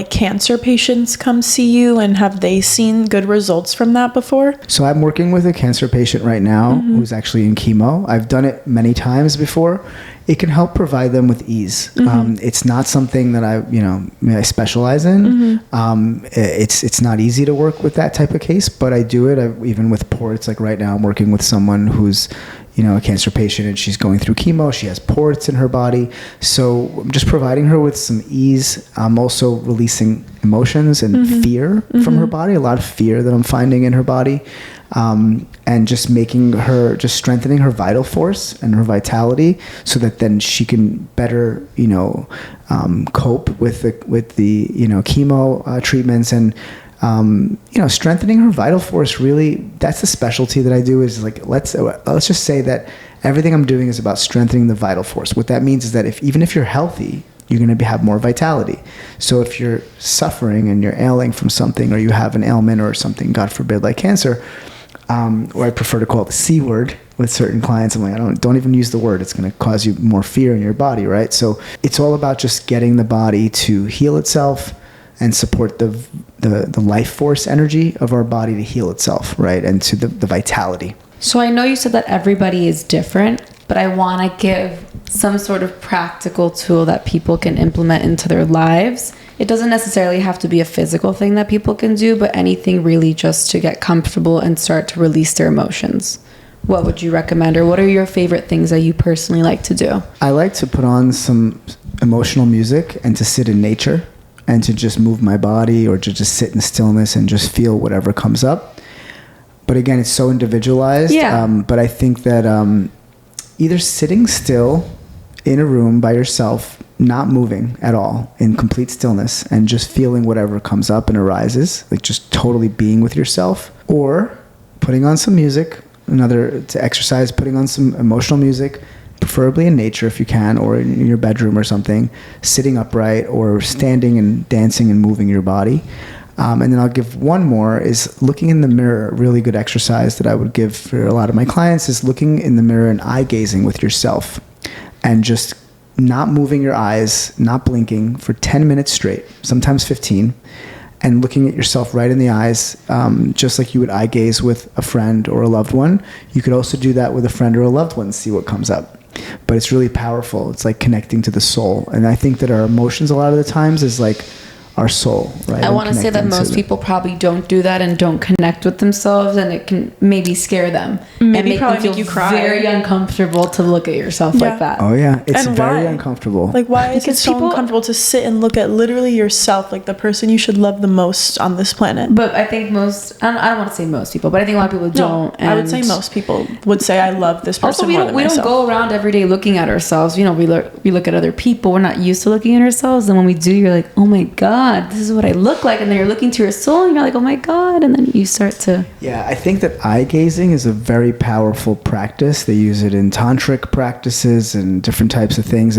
cancer patients come see you, and have they seen good results from that before? So I'm working with a cancer patient right now who's actually in chemo. I've done it many times before. It can help provide them with ease. It's not something that I specialize in. It's not easy to work with that type of case, but I do it. Even with ports, like right now I'm working with someone who's a cancer patient, and she's going through chemo. She has ports in her body. So I'm just providing her with some ease. I'm also releasing emotions and fear from her body, a lot of fear that I'm finding in her body. And just strengthening her vital force and her vitality so that then she can better, cope with the chemo treatments, and strengthening her vital force. Really, that's the specialty that I do. Is like let's just say that everything I'm doing is about strengthening the vital force. What that means is that even if you're healthy, you're going to have more vitality. So if you're suffering and you're ailing from something, or you have an ailment or something, God forbid, like cancer, or I prefer to call it the C word with certain clients. I'm like, don't even use the word. It's going to cause you more fear in your body, right? So it's all about just getting the body to heal itself and support the life force energy of our body to heal itself, right? And to the vitality. So I know you said that everybody is different, but I want to give some sort of practical tool that people can implement into their lives. It doesn't necessarily have to be a physical thing that people can do, but anything really just to get comfortable and start to release their emotions. What would you recommend, or what are your favorite things that you personally like to do? I like to put on some emotional music and to sit in nature and to just move my body, or to just sit in stillness and just feel whatever comes up. But again, it's so individualized. Yeah. But I think that either sitting still in a room by yourself, not moving at all, in complete stillness, and just feeling whatever comes up and arises, like just totally being with yourself, or putting on some music, to exercise, putting on some emotional music, preferably in nature if you can, or in your bedroom or something, sitting upright or standing and dancing and moving your body. And then I'll give one more, is looking in the mirror. A really good exercise that I would give for a lot of my clients is looking in the mirror and eye gazing with yourself, and just not moving your eyes, not blinking for 10 minutes straight, sometimes 15, and looking at yourself right in the eyes, just like you would eye gaze with a friend or a loved one. You could also do that with a friend or a loved one, see what comes up. But it's really powerful. It's like connecting to the soul. And I think that our emotions a lot of the times is like our soul, right? I want to say that most people probably don't do that and don't connect with themselves, and it can maybe scare them. Maybe and probably them make you cry. Very uncomfortable to look at yourself like that. Oh yeah, it's And very why? uncomfortable. Like, why is it Because so people- uncomfortable to sit and look at literally yourself, like the person you should love the most on this planet? But I think I don't want to say most people, but I think a lot of people don't. I would say most people would say I love this person Also, we more don't than myself. go around every day looking at ourselves. We look at other people. We're not used to looking at ourselves, and when we do, you're like, oh my God, this is what I look like. And then you're looking to your soul, and you're like, oh my God, and then you start to. Yeah, I think that eye gazing is a very powerful practice. They use it in tantric practices and different types of things.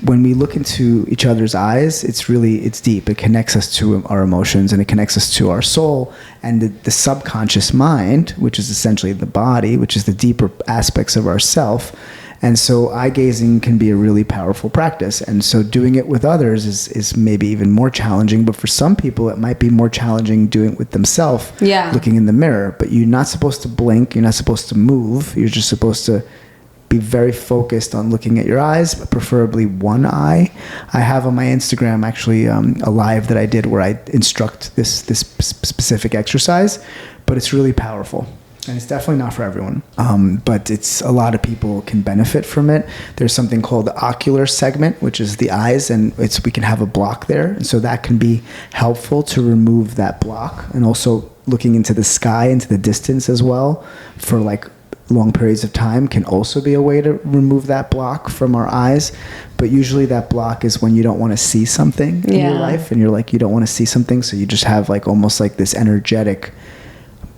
When we look into each other's eyes, it's deep. It connects us to our emotions, and it connects us to our soul and the subconscious mind, which is essentially the body, which is the deeper aspects of ourself. And so eye gazing can be a really powerful practice. And so doing it with others is maybe even more challenging. But for some people, it might be more challenging doing it with themselves, looking in the mirror. But you're not supposed to blink. You're not supposed to move. You're just supposed to be very focused on looking at your eyes, but preferably one eye. I have on my Instagram actually a live that I did where I instruct this specific exercise, but it's really powerful. And it's definitely not for everyone, but it's a lot of people can benefit from it. There's something called the ocular segment, which is the eyes, and we can have a block there, and so that can be helpful to remove that block. And also looking into the sky, into the distance as well, for like long periods of time can also be a way to remove that block from our eyes. But usually that block is when you don't want to see something in your life, and you're like, you don't want to see something, so you just have like almost like this energetic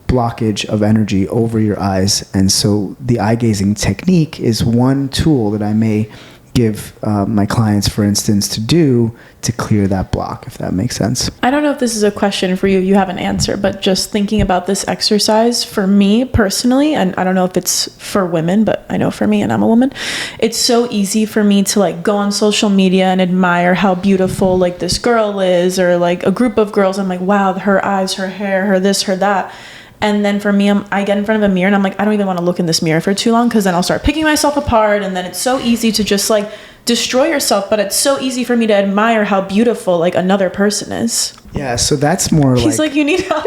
blockage of energy over your eyes. And so the eye gazing technique is one tool that I may give my clients, for instance, to do to clear that block, if that makes sense. I don't know if this is a question for you. You have an answer, but just thinking about this exercise for me personally, and I don't know if it's for women, but I know for me, and I'm a woman, it's so easy for me to like go on social media and admire how beautiful like this girl is, or like a group of girls. I'm like, wow, her eyes, her hair, her this, her that. And then for me, I get in front of a mirror and I'm like, I don't even want to look in this mirror for too long, because then I'll start picking myself apart. And then it's so easy to just like destroy yourself. But it's so easy for me to admire how beautiful like another person is. Yeah, so that's more He's like, you need help.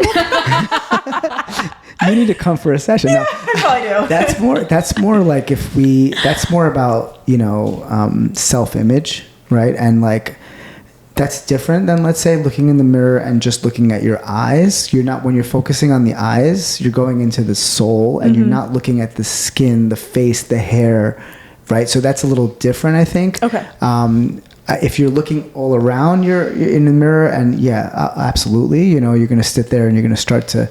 You need to come for a session. Yeah, No, I probably do. That's more like that's more about, self-image, right? And like, that's different than, let's say, looking in the mirror and just looking at your eyes. When you're focusing on the eyes, you're going into the soul, and you're not looking at the skin, the face, the hair, right? So that's a little different, I think. Okay. If you're looking all around, you're in the mirror, and absolutely, you're going to sit there and you're going to start to,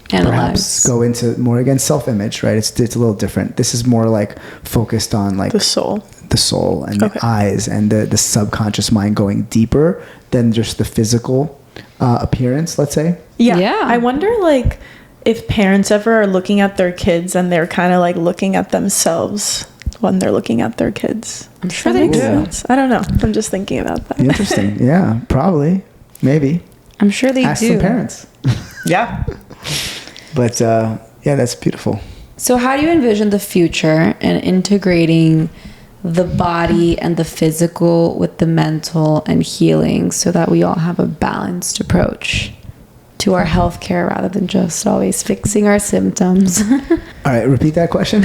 perhaps go into more, again, self-image, right? It's a little different. This is more like focused on like the soul and the eyes, and the subconscious mind going deeper than just the physical appearance, let's say. Yeah. I wonder like if parents ever are looking at their kids and they're kind of like looking at themselves when they're looking at their kids. I'm sure they do. Sense? I don't know. I'm just thinking about that. Interesting. Yeah, probably. Maybe. I'm sure they Ask do. some parents. Yeah. But that's beautiful. So how do you envision the future and integrating the body and the physical with the mental and healing, so that we all have a balanced approach to our healthcare rather than just always fixing our symptoms? All right, repeat that question.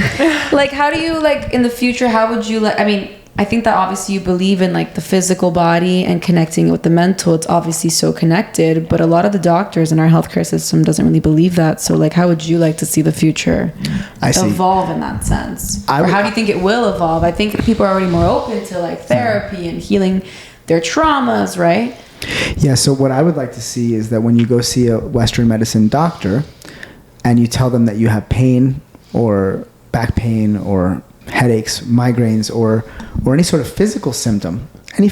Like, how do you, like, in the future, how would you, like, I mean, I think that obviously you believe in like the physical body and connecting it with the mental. It's obviously so connected, but a lot of the doctors in our healthcare system doesn't really believe that. So like, how would you like to see the future evolve in that sense? Or how do you think it will evolve? I think people are already more open to like therapy and healing their traumas, right? Yeah, so what I would like to see is that when you go see a Western medicine doctor and you tell them that you have pain or back pain or headaches, migraines, or any sort of physical symptom, and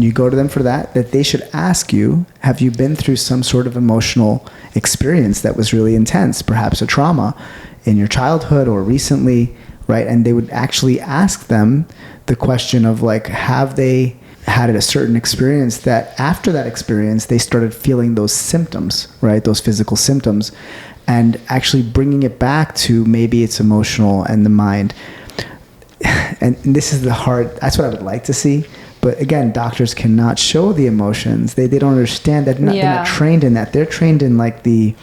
you go to them for that they should ask you, have you been through some sort of emotional experience that was really intense, perhaps a trauma in your childhood or recently, right? And they would actually ask them the question of like, have they had a certain experience that after that experience, they started feeling those symptoms, right? Those physical symptoms, and actually bringing it back to maybe it's emotional and the mind. And this is that's what I would like to see. But again, doctors cannot show the emotions. They don't understand that. They're not trained in that. They're trained in like the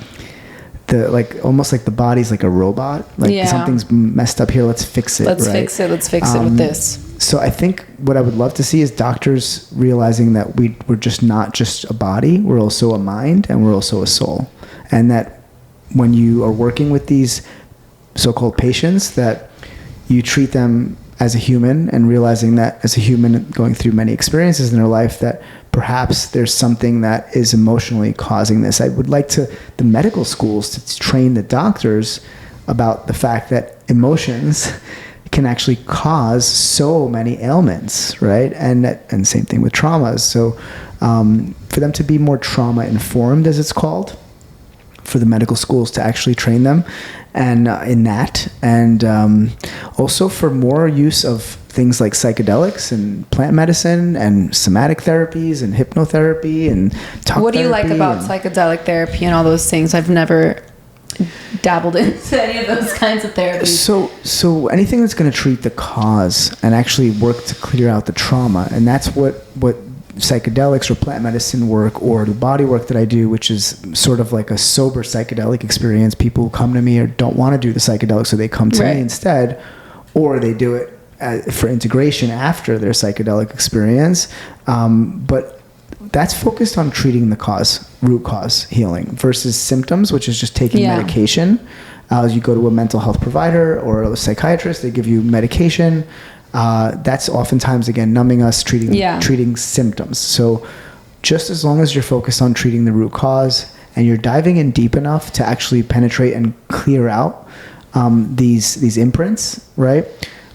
like almost like the body's like a robot. Like something's messed up here. Let's fix it. Let's fix it with this. So I think what I would love to see is doctors realizing that we're just not just a body. We're also a mind, and we're also a soul. And that when you are working with these so-called patients, that you treat them as a human, and realizing that as a human going through many experiences in their life, that perhaps there's something that is emotionally causing this. I would like the medical schools to train the doctors about the fact that emotions can actually cause so many ailments, right? And same thing with traumas. So for them to be more trauma informed, as it's called, for the medical schools to actually train them and in that, and also for more use of things like psychedelics and plant medicine and somatic therapies and hypnotherapy and talk What do you like therapy about psychedelic therapy and all those things? I've never dabbled into any of those kinds of therapies. So anything that's going to treat the cause and actually work to clear out the trauma, and that's what psychedelics or plant medicine work or the body work that I do, which is sort of like a sober psychedelic experience, people who come to me or don't want to do the psychedelic, so they come to me instead, or they do it for integration after their psychedelic experience. But that's focused on treating the cause, root cause healing, versus symptoms, which is just taking medication. You go to a mental health provider or a psychiatrist, they give you medication. That's oftentimes, again, numbing us, treating symptoms. So just as long as you're focused on treating the root cause and you're diving in deep enough to actually penetrate and clear out these imprints, right?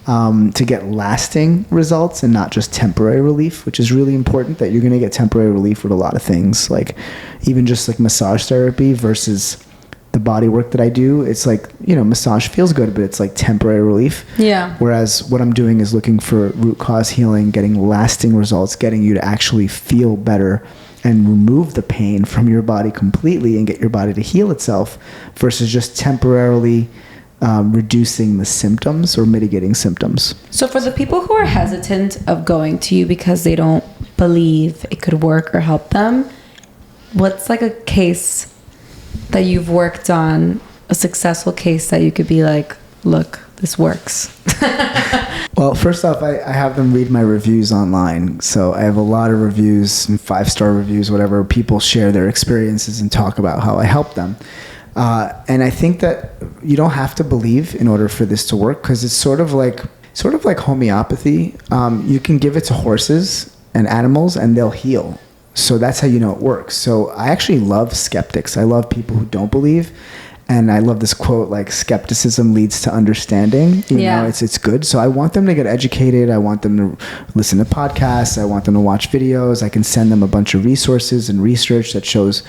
To get lasting results and not just temporary relief, which is really important, that you're going to get temporary relief with a lot of things, like even just like massage therapy versus the body work that I do. It's like, massage feels good, but it's like temporary relief. Yeah. Whereas what I'm doing is looking for root cause healing, getting lasting results, getting you to actually feel better and remove the pain from your body completely and get your body to heal itself, versus just temporarily reducing the symptoms or mitigating symptoms. So for the people who are hesitant of going to you because they don't believe it could work or help them, what's like a case that you've worked on, a successful case that you could be like, look, this works? Well, first off, I have them read my reviews online. So I have a lot of reviews and 5-star reviews, whatever. People share their experiences and talk about how I help them. And I think that you don't have to believe in order for this to work, because it's sort of like homeopathy. You can give it to horses and animals and they'll heal. So that's how you know it works. So I actually love skeptics. I love people who don't believe. And I love this quote, like, skepticism leads to understanding. You know, it's good. So I want them to get educated. I want them to listen to podcasts. I want them to watch videos. I can send them a bunch of resources and research that shows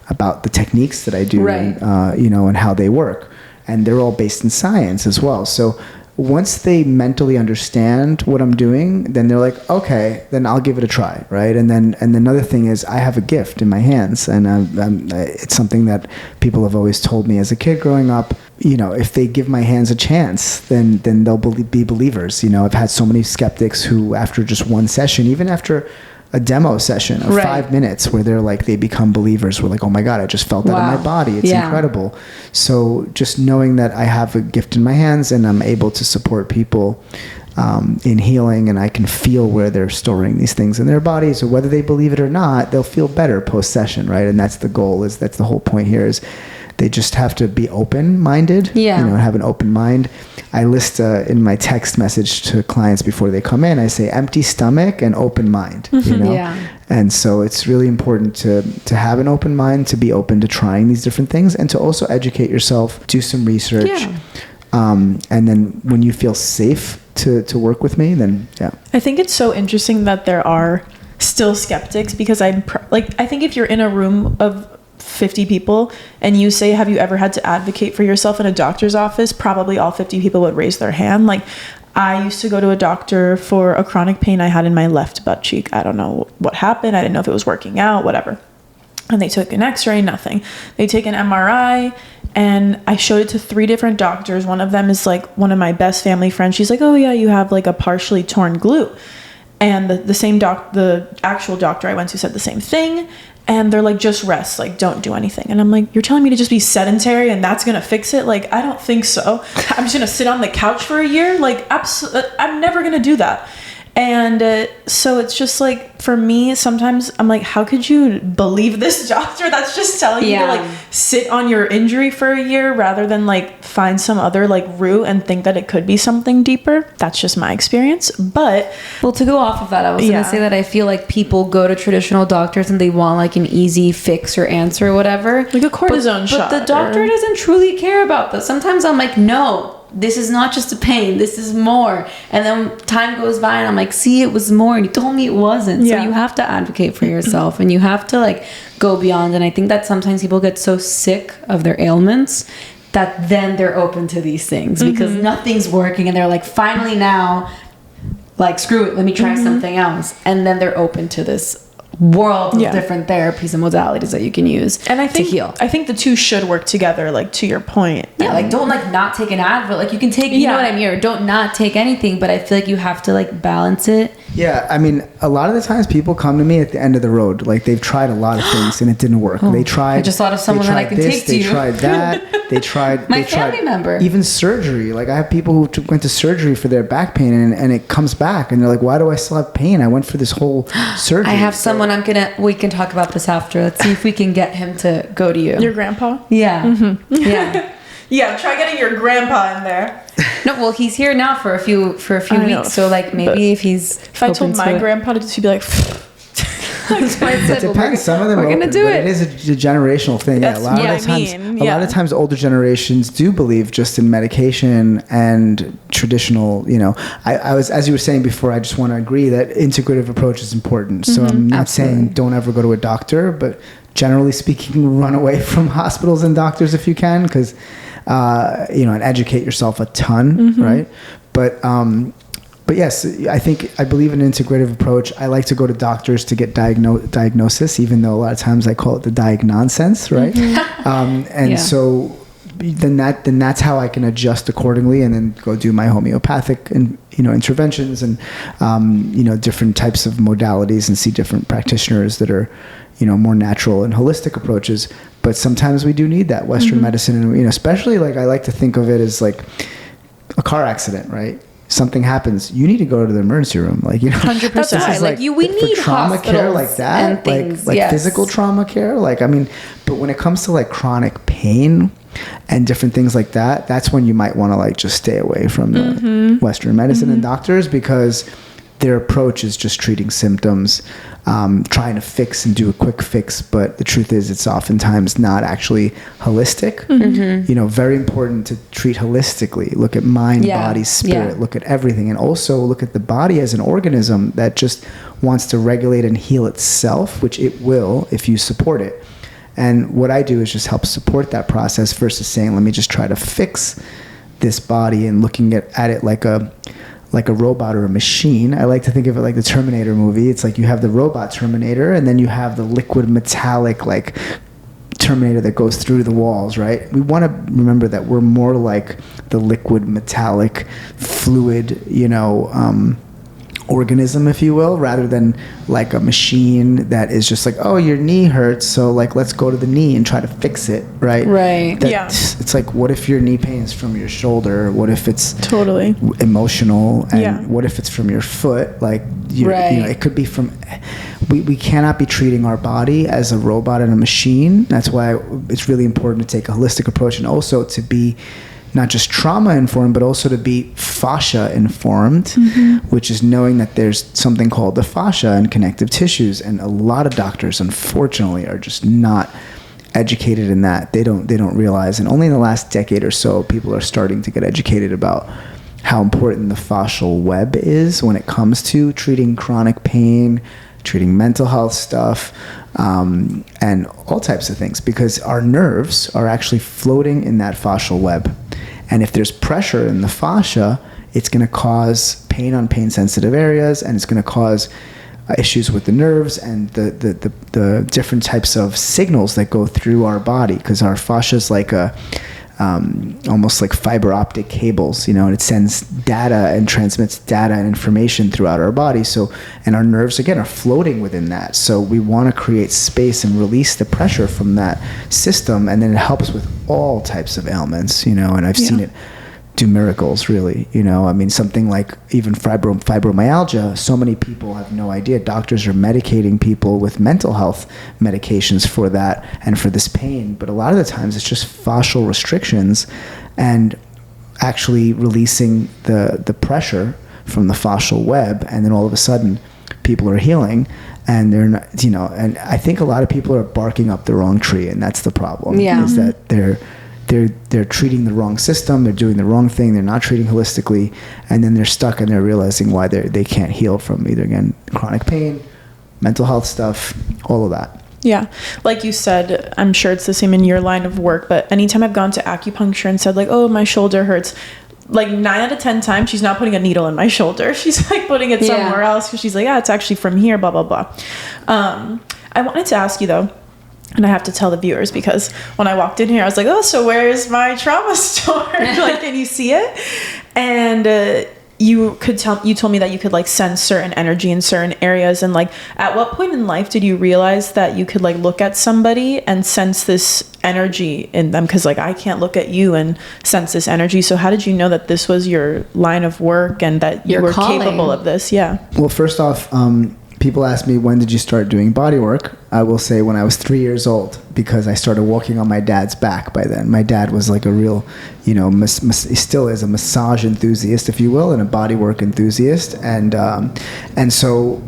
about the techniques that I do, and, and how they work. And they're all based in science as well. So once they mentally understand what I'm doing, then they're like, okay, then I'll give it a try, right? And then another thing is, I have a gift in my hands, and it's something that people have always told me as a kid growing up. If they give my hands a chance, then they'll be believers. I've had so many skeptics who, after just one session, even after a demo session of 5 minutes, where they're like, they become believers. We're like, oh my God, I just felt that in my body. It's incredible. So just knowing that I have a gift in my hands and I'm able to support people in healing, and I can feel where they're storing these things in their bodies, or whether they believe it or not, they'll feel better post-session, right? And that's the goal, that's the whole point here, is they just have to be open-minded, have an open mind. I list in my text message to clients before they come in, I say empty stomach and open mind, And so it's really important to have an open mind, to be open to trying these different things, and to also educate yourself, do some research. And then when you feel safe to work with me, then I think it's so interesting that there are still skeptics, because I think if you're in a room of 50 people and you say, have you ever had to advocate for yourself in a doctor's office, probably all 50 people would raise their hand. Like, I used to go to a doctor for a chronic pain I had in my left butt cheek. I don't know what happened. I didn't know if it was working out, whatever. And they took an x-ray, nothing. They take an MRI, and I showed it to 3 different doctors. One of them is like one of my best family friends. She's like, oh yeah, you have like a partially torn glute. And the actual doctor I went to said the same thing. And they're like, just rest, like, don't do anything. And I'm like, you're telling me to just be sedentary and that's going to fix it? Like, I don't think so. I'm just going to sit on the couch for a year? Like, I'm never going to do that. And so it's just like, for me, sometimes I'm like, how could you believe this doctor that's just telling you to like sit on your injury for a year, rather than like find some other like root and think that it could be something deeper? That's just my experience. But well, to go off of that, I was going to say that I feel like people go to traditional doctors and they want like an easy fix or answer or whatever. Like a cortisone shot. But the doctor doesn't truly care about this. Sometimes I'm like, no, this is not just a pain, this is more. And then time goes by and I'm like, see, it was more, and you told me it wasn't. So you have to advocate for yourself, and you have to like go beyond. And I think that sometimes people get so sick of their ailments that then they're open to these things because nothing's working, and they're like, finally now, like, screw it, let me try something else. And then they're open to this world of different therapies and modalities that you can use to heal. I think the two should work together, like, to your point. Yeah, like, don't like not take an Advil. Like, you can take, you know what I mean, or don't not take anything, but I feel like you have to like balance it Yeah, I mean, a lot of the times people come to me at the end of the road. Like, they've tried a lot of things and it didn't work. They tried. I just thought of someone that I can take to you. They tried that. They tried. My family member. Even surgery. Like, I have people who went to surgery for their back pain and it comes back and they're like, why do I still have pain? I went for this whole surgery. I have someone we can talk about this after. Let's see if we can get him to go to you. Your grandpa? Yeah. Mm-hmm. Yeah. Yeah, try getting your grandpa in there. No, well, he's here now for a few weeks. So, like, maybe if I told my grandpa to just be like, it depends. Some of them we're gonna do it. It is a generational thing. That's a lot of times, older generations do believe just in medication and traditional. I was, as you were saying before, I just want to agree that integrative approach is important. So I'm not saying don't ever go to a doctor, but generally speaking, run away from hospitals and doctors if you can, because and educate yourself a ton, right? But yes, I believe in an integrative approach. I like to go to doctors to get diagnosis, even though a lot of times I call it the diag-nonsense, right? So then that's how I can adjust accordingly, and then go do my homeopathic and interventions and different types of modalities and see different practitioners that are more natural and holistic approaches. But sometimes we do need that Western medicine, and especially, like, I like to think of it as like a car accident, right? Something happens, you need to go to the emergency room, 100%. That's why, we need trauma care like that, and things, like physical trauma care. But when it comes to like chronic pain and different things like that, that's when you might want to just stay away from the Western medicine and doctors, because their approach is just treating symptoms, trying to fix and do a quick fix. But the truth is, it's oftentimes not actually holistic. Very important to treat holistically. Look at mind, body, spirit. Look at everything. And also look at the body as an organism that just wants to regulate and heal itself, which it will if you support it. And what I do is just help support that process versus saying, let me just try to fix this body, and looking at it like a robot or a machine. I like to think of it like the Terminator movie. It's like you have the robot Terminator, and then you have the liquid metallic like Terminator that goes through the walls, right? We want to remember that we're more like the liquid metallic fluid, organism, if you will, rather than like a machine that is just like, oh, your knee hurts, so let's go to the knee and try to fix it, right? It's like, what if your knee pain is from your shoulder? What if it's totally emotional? And what if it's from your foot? It could be from. We cannot be treating our body as a robot and a machine. That's why it's really important to take a holistic approach, and also to be not just trauma informed, but also to be fascia informed, which is knowing that there's something called the fascia and connective tissues. And a lot of doctors, unfortunately, are just not educated in that. They don't realize. And only in the last decade or so, people are starting to get educated about how important the fascial web is when it comes to treating chronic pain, treating mental health stuff, and all types of things, because our nerves are actually floating in that fascial web. And if there's pressure in the fascia, it's going to cause pain on pain-sensitive areas, and it's going to cause issues with the nerves and the different types of signals that go through our body, because our fascia is like almost like fiber optic cables, and it sends data and transmits data and information throughout our body. So, and our nerves again are floating within that. So we want to create space and release the pressure from that system, and then it helps with all types of ailments, and I've seen it do miracles, really. Something like even fibromyalgia, so many people have no idea. Doctors are medicating people with mental health medications for that and for this pain, but a lot of the times it's just fascial restrictions and actually releasing the pressure from the fascial web, and then all of a sudden people are healing. And they're not, and I think a lot of people are barking up the wrong tree, and that's the problem. Is that they're treating the wrong system, they're doing the wrong thing, they're not treating holistically, and then they're stuck and they're realizing why they can't heal from either, again, chronic pain, mental health stuff, all of that. Yeah. Like you said, I'm sure it's the same in your line of work, but anytime I've gone to acupuncture and said oh, my shoulder hurts, 9 out of 10 times she's not putting a needle in my shoulder. She's putting it somewhere else, because she's it's actually from here, blah, blah, blah. I wanted to ask you though, and I have to tell the viewers, because when I walked in here, I was like, oh, so where's my trauma store? Can you see it? And you told me that you could like sense certain energy in certain areas, and like at what point in life did you realize that you could like look at somebody and sense this energy in them? Because like I can't look at you and sense this energy, so how did you know that this was your line of work and that you were capable of this? Well, first off, people ask me, when did you start doing body work? I will say when I was 3 years old, because I started walking on my dad's back by then. My dad was like a real, he still is a massage enthusiast, if you will, and a body work enthusiast. And so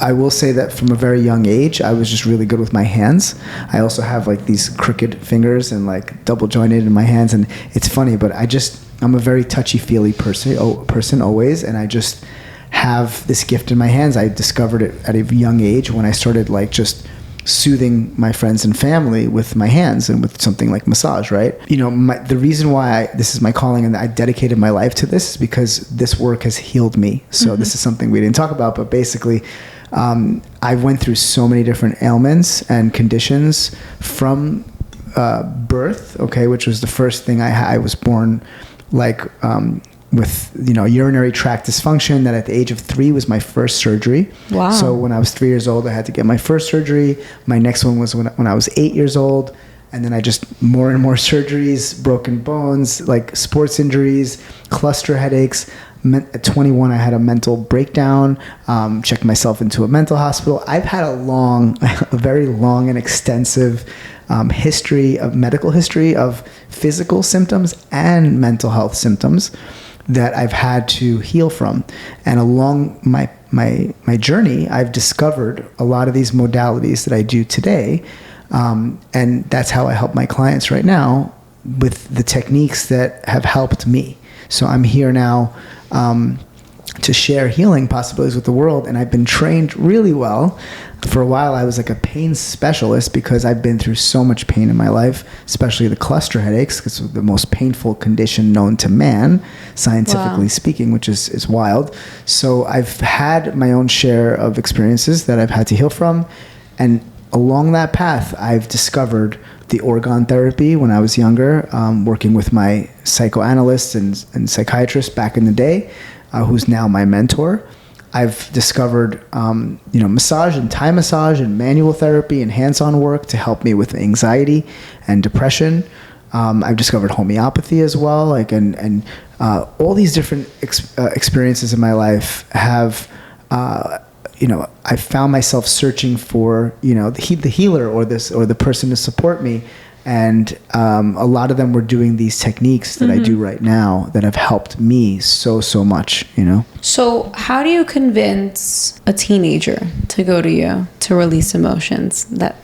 I will say that from a very young age, I was just really good with my hands. I also have like these crooked fingers and like double jointed in my hands. And it's funny, but I'm a very touchy-feely person always. And I just have this gift in my hands. I discovered it at a young age when I started like just soothing my friends and family with my hands and with something like massage, right? The reason why this is my calling and I dedicated my life to this is because this work has healed me. So this is something we didn't talk about, but basically I went through so many different ailments and conditions from birth, okay, which was the first thing I was born like with urinary tract dysfunction. That at the age of 3 was my first surgery. Wow. So when I was 3 years old, I had to get my first surgery. My next one was when I was 8 years old. And then I just more and more surgeries, broken bones, like sports injuries, cluster headaches. At 21, I had a mental breakdown, checked myself into a mental hospital. I've had a very long and extensive medical history of physical symptoms and mental health symptoms that I've had to heal from. And along my journey, I've discovered a lot of these modalities that I do today. And that's how I help my clients right now with the techniques that have helped me. So I'm here now to share healing possibilities with the world. And I've been trained really well. For a while, I was like a pain specialist because I've been through so much pain in my life, especially the cluster headaches, because it's the most painful condition known to man, scientifically speaking, which is wild. So I've had my own share of experiences that I've had to heal from. And along that path, I've discovered the organ therapy when I was younger, working with my psychoanalyst and psychiatrist back in the day, who's now my mentor. I've discovered, massage and Thai massage and manual therapy and hands-on work to help me with anxiety and depression. I've discovered homeopathy as well, and all these different experiences in my life have, I found myself searching for, the healer or the person to support me. And a lot of them were doing these techniques that I do right now that have helped me so much, So how do you convince a teenager to go to you to release emotions that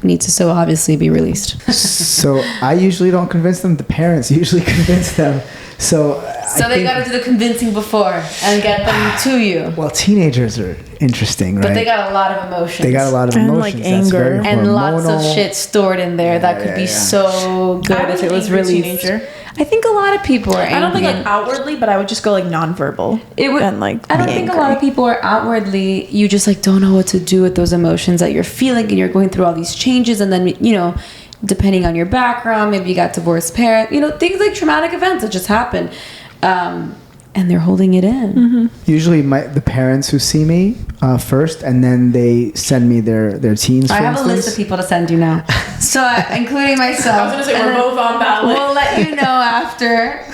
need to so obviously be released? So I usually don't convince them. The parents usually convince them. So they got to do the convincing before and get them to you. Well, teenagers are interesting, right? But they got a lot of emotions. They got a lot of emotions. Like anger. That's very and hormonal. lots of shit stored in there that could be so good if it was released. Teenager. I think a lot of people are angry. I don't think like outwardly, but I would just go like nonverbal. I don't think a lot of people are outwardly. You just like don't know what to do with those emotions that you're feeling, and you're going through all these changes, and then depending on your background, maybe you got divorced parents, things like traumatic events that just happen. And they're holding it in. Usually the parents who see me first, and then they send me their teens, for I have instance. a list of people to send you now. So including myself. I was going to say, we're both on that list. We'll let you know after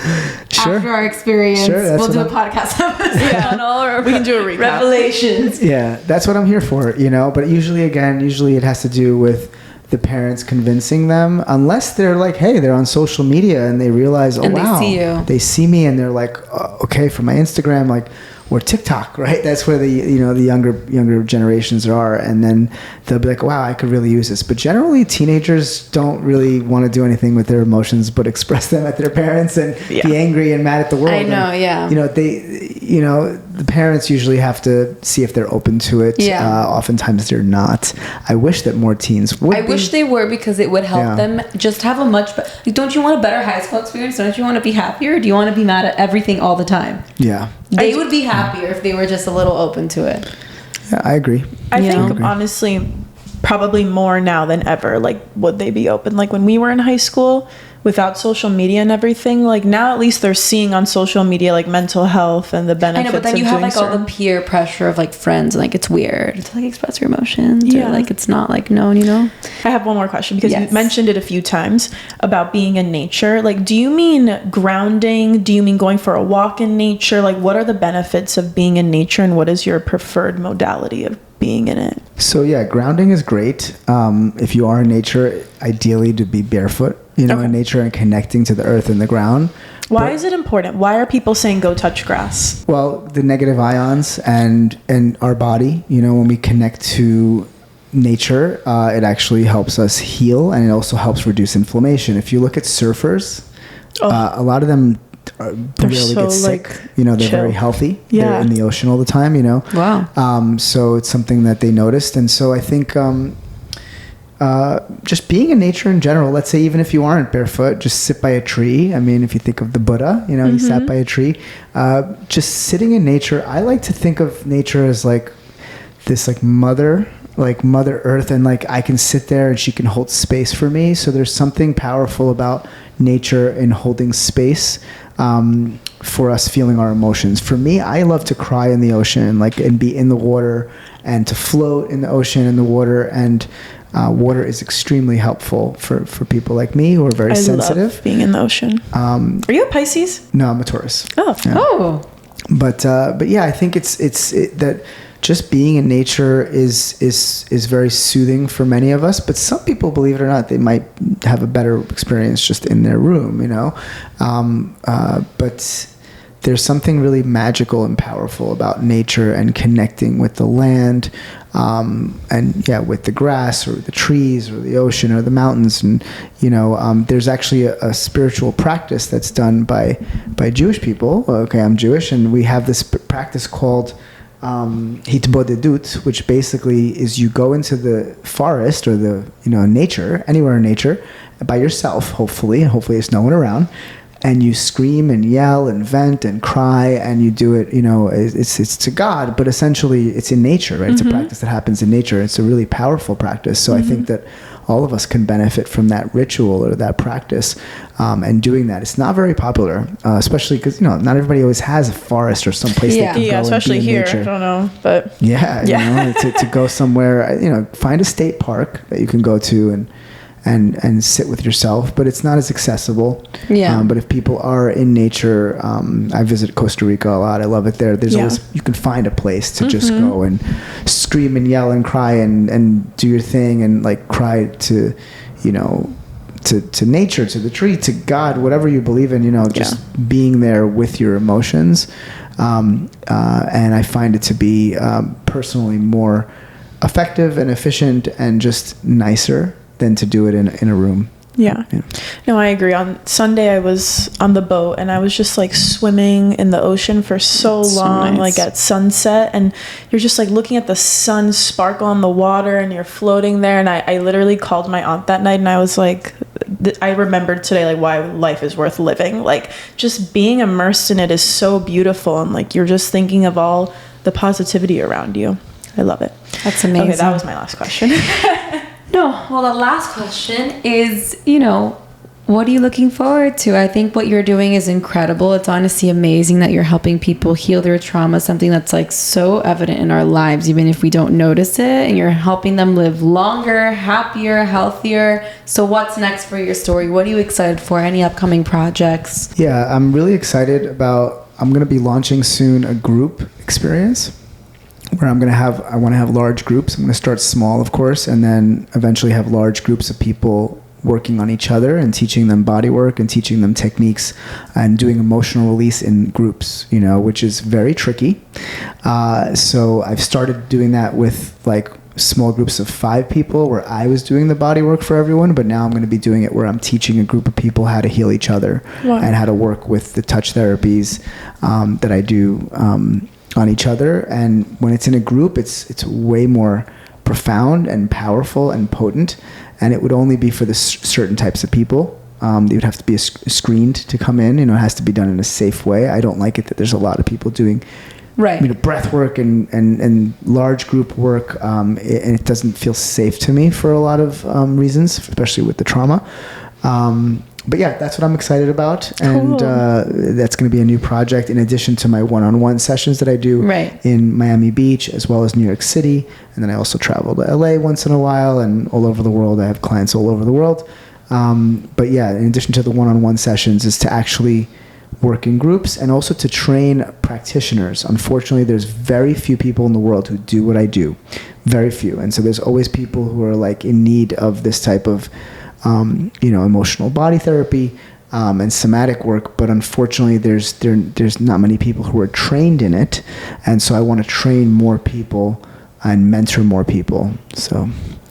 our experience. Sure, we'll do a podcast episode or we can do a recap. Revelations. Yeah, that's what I'm here for, But usually it has to do with the parents convincing them, unless they're like, hey, they're on social media and they realize, and wow, they see you. They see me and they're like, okay, for my Instagram, or TikTok, right? That's where the younger generations are, and then they'll be like, wow, I could really use this. But generally, teenagers don't really want to do anything with their emotions but express them at their parents and be angry and mad at the world. I know, the parents usually have to see if they're open to it. Yeah. Oftentimes they're not. I wish that more teens would. I wish they were, because it would help them just have a much better. Don't you want a better high school experience? Don't you want to be happier? Or do you want to be mad at everything all the time? Yeah. They would be happier if they were just a little open to it. Yeah, I agree. I think honestly, probably more now than ever. Like, would they be open? Like when we were in high school, without social media and everything, like now at least they're seeing on social media like mental health and the benefits. I know, but then of you have doing like all the peer pressure of like friends, and like it's weird to like express your emotions, or like it's not like known, you know. I have one more question, because you mentioned it a few times about being in nature. Like, do you mean grounding? Do you mean going for a walk in nature? Like, what are the benefits of being in nature, and what is your preferred modality of being in it? So yeah, grounding is great. If you are in nature, ideally to be barefoot, you know, in nature, and connecting to the earth and the ground. Why is it important? Why are people saying go touch grass? Well, the negative ions and our body, you know, when we connect to nature, it actually helps us heal, and it also helps reduce inflammation. If you look at surfers, a lot of them barely get sick. You know, they're very healthy. They're in the ocean all the time, you know. Wow. So it's something that they noticed. And so I think just being in nature in general, let's say even if you aren't barefoot, just sit by a tree. I mean, if you think of the Buddha, you know, he sat by a tree. Just sitting in nature, I like to think of nature as like this like mother earth, and like I can sit there and she can hold space for me. So there's something powerful about nature and holding space for us feeling our emotions. For me, I love to cry in the ocean, like, and be in the water, and to float in the ocean and the water. And water is extremely helpful for people like me who are very sensitive. Love being in the ocean. Are you a Pisces? No, I'm a Taurus. Oh. Yeah. Oh. But yeah, I think it's that just being in nature is very soothing for many of us. But some people, believe it or not, they might have a better experience just in their room, you know. But there's something really magical and powerful about nature and connecting with the land, and with the grass or the trees or the ocean or the mountains. And you know, there's actually a spiritual practice that's done by Jewish people. Okay, I'm Jewish, and we have this practice called hitbodedut, which basically is you go into the forest or the, you know, nature, anywhere in nature, by yourself, hopefully there's no one around, and you scream and yell and vent and cry, and you do it, you know, it's to God, but essentially it's in nature, right? It's a practice that happens in nature. It's a really powerful practice. So I think that all of us can benefit from that ritual or that practice, and doing that. It's not very popular, especially because, you know, not everybody always has a forest or some place they can go especially and be in here. nature. I don't know, but you know, to go somewhere, you know, find a state park that you can go to and sit with yourself, but it's not as accessible. But if people are in nature, I visit Costa Rica a lot. I love it there. There's always, you can find a place to just go and scream and yell and cry and do your thing, and like cry to, you know, to nature, to the tree, to God, whatever you believe in, you know, just being there with your emotions. And I find it to be personally more effective and efficient and just nicer than to do it in a room. Yeah. No, I agree. On Sunday, I was on the boat, and I was just like swimming in the ocean for so long, like at sunset, and you're just like looking at the sun sparkle on the water, and you're floating there. And I literally called my aunt that night, and I was like, I remembered today, like, why life is worth living. Like, just being immersed in it is so beautiful, and like you're just thinking of all the positivity around you. I love it. That's amazing. Okay, that was my last question. No, well, the last question is, you know, what are you looking forward to? I think what you're doing is incredible. It's honestly amazing that you're helping people heal their trauma, something that's like so evident in our lives, even if we don't notice it, and you're helping them live longer, happier, healthier. So what's next for your story? What are you excited for? Any upcoming projects? Yeah, I'm really excited I'm going to be launching soon a group experience, where I want to have large groups. I'm going to start small, of course, and then eventually have large groups of people working on each other and teaching them body work and teaching them techniques and doing emotional release in groups, you know, which is very tricky. So I've started doing that with like small groups of 5 people, where I was doing the body work for everyone, but now I'm going to be doing it where I'm teaching a group of people how to heal each other and how to work with the touch therapies that I do on each other. And when it's in a group, it's way more profound and powerful and potent, and it would only be for the certain types of people. They would have to be screened to come in. You know, it has to be done in a safe way. I don't like it that there's a lot of people doing Right. breath work and large group work, and it doesn't feel safe to me for a lot of reasons, especially with the trauma. But yeah, that's what I'm excited about. And that's going to be a new project in addition to my one-on-one sessions that I do in Miami Beach as well as New York City. And then I also travel to LA once in a while and all over the world. I have clients all over the world. But yeah, in addition to the one-on-one sessions is to actually work in groups and also to train practitioners. Unfortunately, there's very few people in the world who do what I do. Very few. And so there's always people who are like in need of this type of emotional body therapy and somatic work, but unfortunately there's not many people who are trained in it, and so I want to train more people and mentor more people. So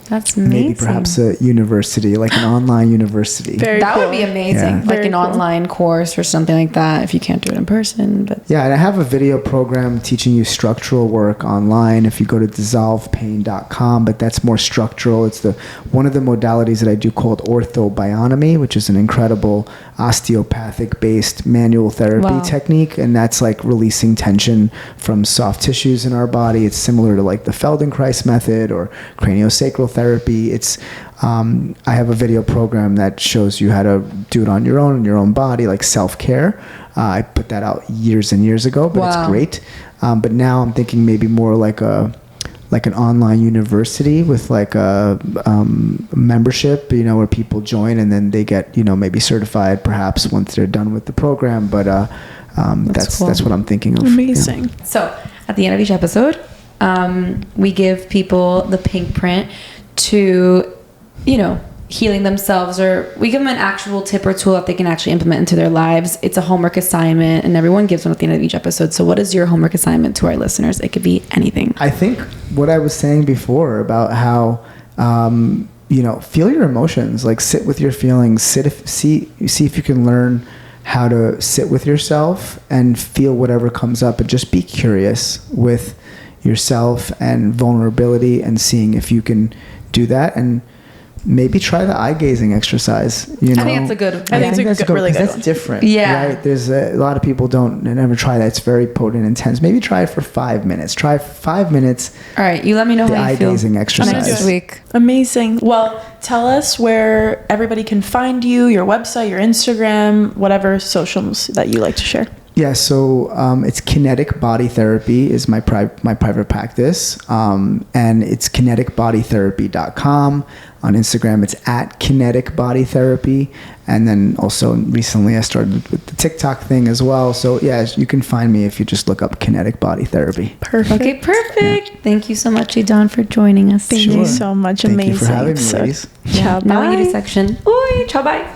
that's amazing. Maybe perhaps a university, like an online university. That would be amazing. Yeah. Like an online course or something like that if you can't do it in person. But yeah, and I have a video program teaching you structural work online if you go to dissolvepain.com, but that's more structural. It's one of the modalities that I do called orthobionomy, which is an incredible osteopathic-based manual therapy technique, and that's like releasing tension from soft tissues in our body. It's similar to like the Feldenkrais method or craniosacral therapy. It's I have a video program that shows you how to do it on your own in your own body, like self-care. I put that out years and years ago, but it's great. But now I'm thinking maybe more like an online university with like a membership, where people join and then they get, maybe certified perhaps once they're done with the program. But that's what I'm thinking of. Amazing. Yeah. So at the end of each episode, we give people the Pinkprint to, healing themselves, or we give them an actual tip or tool that they can actually implement into their lives. It's a homework assignment, and everyone gives one at the end of each episode. So what is your homework assignment to our listeners? It could be anything. I think what I was saying before about how, feel your emotions, like sit with your feelings, see if you can learn how to sit with yourself and feel whatever comes up, and just be curious with yourself and vulnerability and seeing if you can do that. And maybe try the eye gazing exercise. I think it's a good. I think it's a really good that's one. different. Yeah, right. There's a lot of people never try that. It's very potent and intense. Maybe try it for 5 minutes. Try 5 minutes. All right, you let me know the how you feel. eye gazing exercise next week. Amazing. Well, tell us where everybody can find you, your website, your Instagram, whatever socials that you like to share. Yeah, so it's Kinetic Body Therapy is my private practice, and it's kineticbodytherapy.com. On Instagram, it's at Kinetic Body Therapy, and then also recently I started with the TikTok thing as well. So yeah, you can find me if you just look up Kinetic Body Therapy. Perfect. Okay, perfect. Yeah. Thank you so much, Edan, for joining us. Thank you so much. Thank Amazing. you for having me, ladies. Yeah. Now we need a section. Oi, ciao, bye.